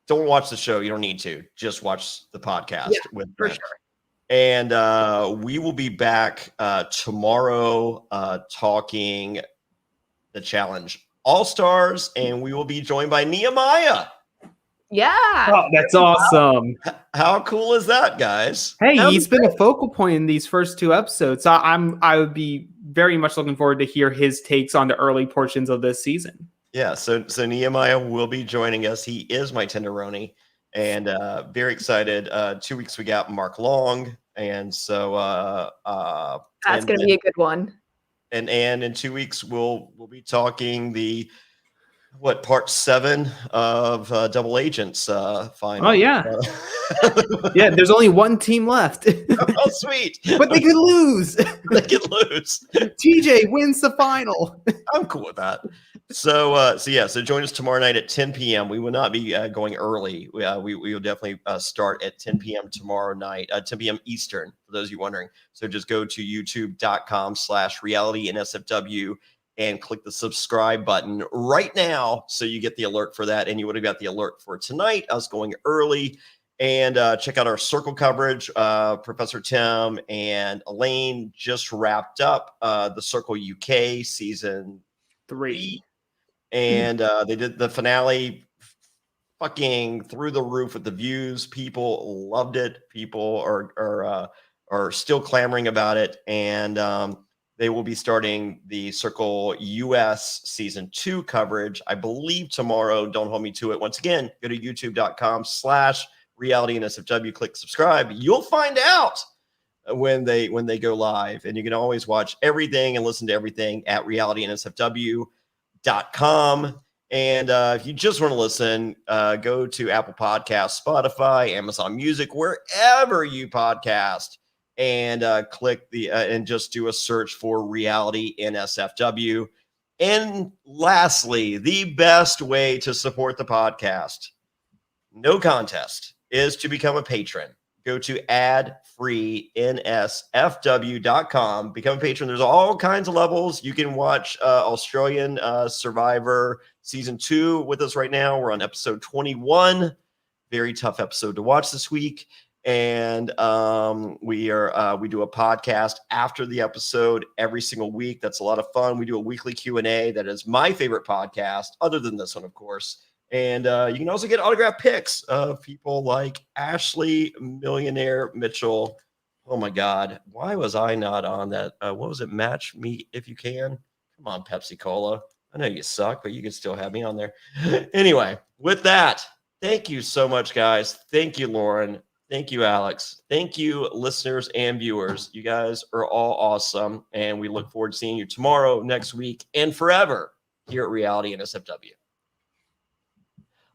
don't watch the show. You don't need to. Just watch the podcast with Brent. For sure. And we will be back tomorrow talking the Challenge All-Stars, and we will be joined by Nehemiah. Yeah. Oh, that's awesome. How cool is that, guys? Hey, he's been a focal point in these first 2 episodes. I would be very much looking forward to hear his takes on the early portions of this season. Yeah, so Nehemiah will be joining us. He is my tenderoni, and very excited. 2 weeks we got Mark Long, and so That's going to be a good one. And in 2 weeks we'll be talking the part 7 of Double Agents final. Oh yeah. Yeah, there's only one team left. Oh sweet. But they could lose. They could lose. TJ wins the final. I'm cool with that. So join us tomorrow night at 10 p.m. We will not be going early. We will definitely start at 10 p.m. tomorrow night, 10 p.m. Eastern, for those of you wondering. So just go to youtube.com/realitynsfw and click the subscribe button right now so you get the alert for that. And you would have got the alert for tonight, us going early. And check out our circle coverage. Professor Tim and Elaine just wrapped up the Circle UK season 3. And they did the finale fucking through the roof with the views. People loved it. People are still clamoring about it. And they will be starting the Circle US season 2 coverage, I believe, tomorrow. Don't hold me to it. Once again, go to youtube.com/realitynsfw, click subscribe. You'll find out when they go live. And you can always watch everything and listen to everything at realitynsfw.com. And if you just want to listen, go to Apple Podcasts, Spotify, Amazon Music, wherever you podcast, and click and just do a search for Reality NSFW. And lastly, the best way to support the podcast, no contest, is to become a patron. Go to adfreensfw.com, become a patron. There's all kinds of levels. You can watch Australian Survivor season 2 with us right now. We're on episode 21. Very tough episode to watch this week. And we do a podcast after the episode every single week. That's a lot of fun. We do a weekly Q&A. That is my favorite podcast, other than this one, of course. And you can also get autographed pics of people like Ashley Millionaire Mitchell. Oh my God, why was I not on that? What was it? Match Me If You Can. Come on, Pepsi Cola. I know you suck, but you can still have me on there. Anyway, with that, thank you so much, guys. Thank you, Lauren. Thank you, Alex. Thank you, listeners and viewers. You guys are all awesome. And we look forward to seeing you tomorrow, next week, and forever here at Reality NSFW.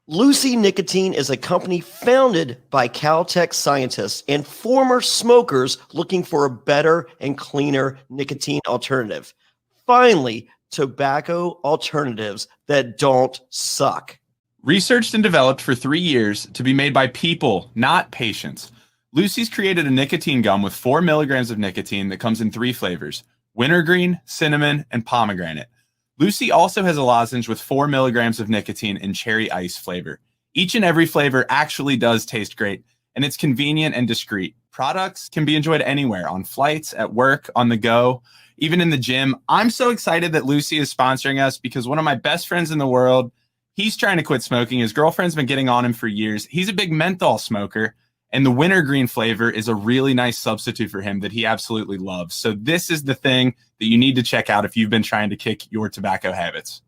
Lucy Nicotine is a company founded by Caltech scientists and former smokers looking for a better and cleaner nicotine alternative. Finally, tobacco alternatives that don't suck. Researched and developed for 3 years to be made by people, not patients, Lucy's created a nicotine gum with 4 milligrams of nicotine that comes in 3 flavors: wintergreen, cinnamon, and pomegranate. Lucy also has a lozenge with 4 milligrams of nicotine in cherry ice flavor. Each and every flavor actually does taste great, and it's convenient and discreet. Products can be enjoyed anywhere, on flights, at work, on the go, even in the gym. I'm so excited that Lucy is sponsoring us because one of my best friends in the world, he's trying to quit smoking. His girlfriend's been getting on him for years. He's a big menthol smoker, and the wintergreen flavor is a really nice substitute for him that he absolutely loves. So this is the thing that you need to check out if you've been trying to kick your tobacco habits.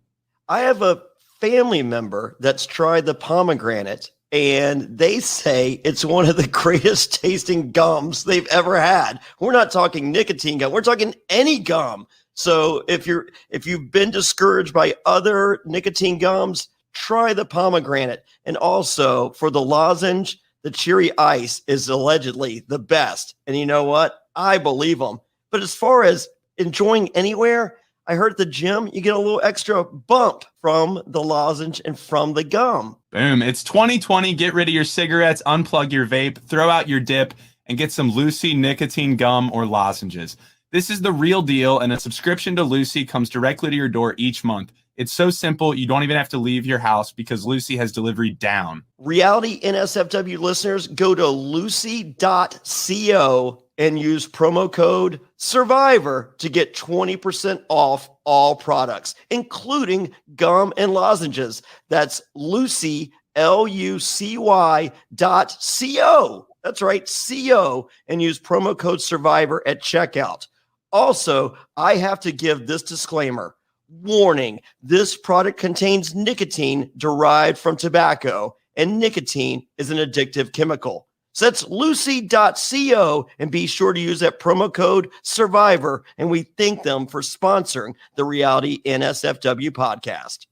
I have a family member that's tried the pomegranate, and they say it's one of the greatest tasting gums they've ever had. We're not talking nicotine gum. We're talking any gum. So if you've been discouraged by other nicotine gums, try the pomegranate. And also for the lozenge, the cherry ice is allegedly the best. And you know what? I believe them. But as far as enjoying anywhere, I heard at the gym, you get a little extra bump from the lozenge and from the gum. Boom. It's 2020. Get rid of your cigarettes, unplug your vape, throw out your dip, and get some Lucy nicotine gum or lozenges. This is the real deal, and a subscription to Lucy comes directly to your door each month. It's so simple, you don't even have to leave your house because Lucy has delivery down. Reality NSFW listeners, go to lucy.co and use promo code SURVIVOR to get 20% off all products, including gum and lozenges. That's Lucy, LUCY.co. That's right, CO, and use promo code SURVIVOR at checkout. Also, I have to give this disclaimer. Warning, this product contains nicotine derived from tobacco, and nicotine is an addictive chemical. So that's lucy.co, and be sure to use that promo code SURVIVOR, and we thank them for sponsoring the Reality NSFW podcast.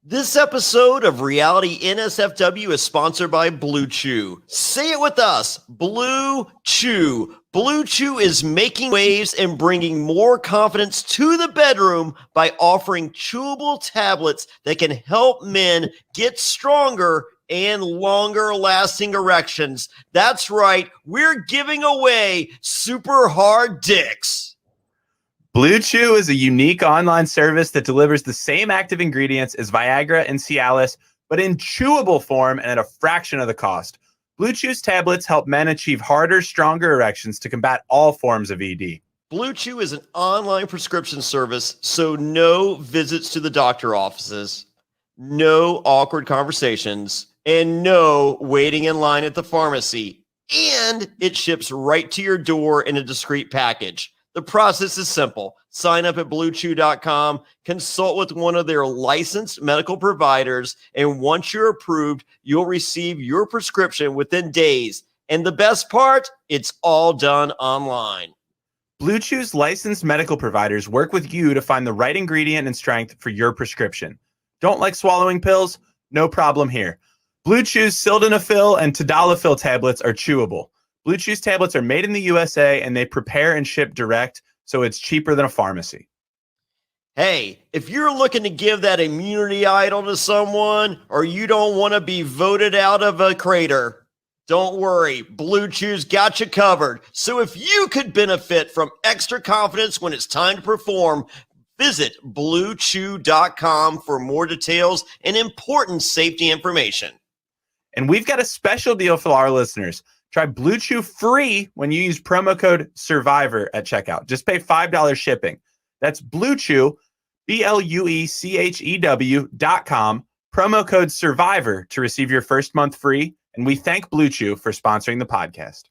This episode of Reality NSFW is sponsored by Blue Chew. Say it with us, Blue Chew. Blue Chew is making waves and bringing more confidence to the bedroom by offering chewable tablets that can help men get stronger and longer lasting erections. That's right, we're giving away super hard dicks. Blue Chew is a unique online service that delivers the same active ingredients as Viagra and Cialis, but in chewable form and at a fraction of the cost. Blue Chew's tablets help men achieve harder, stronger erections to combat all forms of ED. Blue Chew is an online prescription service, so no visits to the doctor offices, no awkward conversations, and no waiting in line at the pharmacy. And it ships right to your door in a discreet package. The process is simple. Sign up at bluechew.com, consult with one of their licensed medical providers, and once you're approved, you'll receive your prescription within days. And the best part, it's all done online. Blue Chew's licensed medical providers work with you to find the right ingredient and strength for your prescription. Don't like swallowing pills? No problem here. Blue Chew's sildenafil and tadalafil tablets are chewable. Blue Chew's tablets are made in the USA and they prepare and ship direct, so it's cheaper than a pharmacy. Hey, if you're looking to give that immunity idol to someone, or you don't want to be voted out of a crater, don't worry, Blue Chew's got you covered. So if you could benefit from extra confidence when it's time to perform, visit bluechew.com for more details and important safety information. And we've got a special deal for our listeners. Try Blue Chew free when you use promo code SURVIVOR at checkout. Just pay $5 shipping. That's Blue Chew, BLUECHEW.com, promo code SURVIVOR to receive your first month free. And we thank Blue Chew for sponsoring the podcast.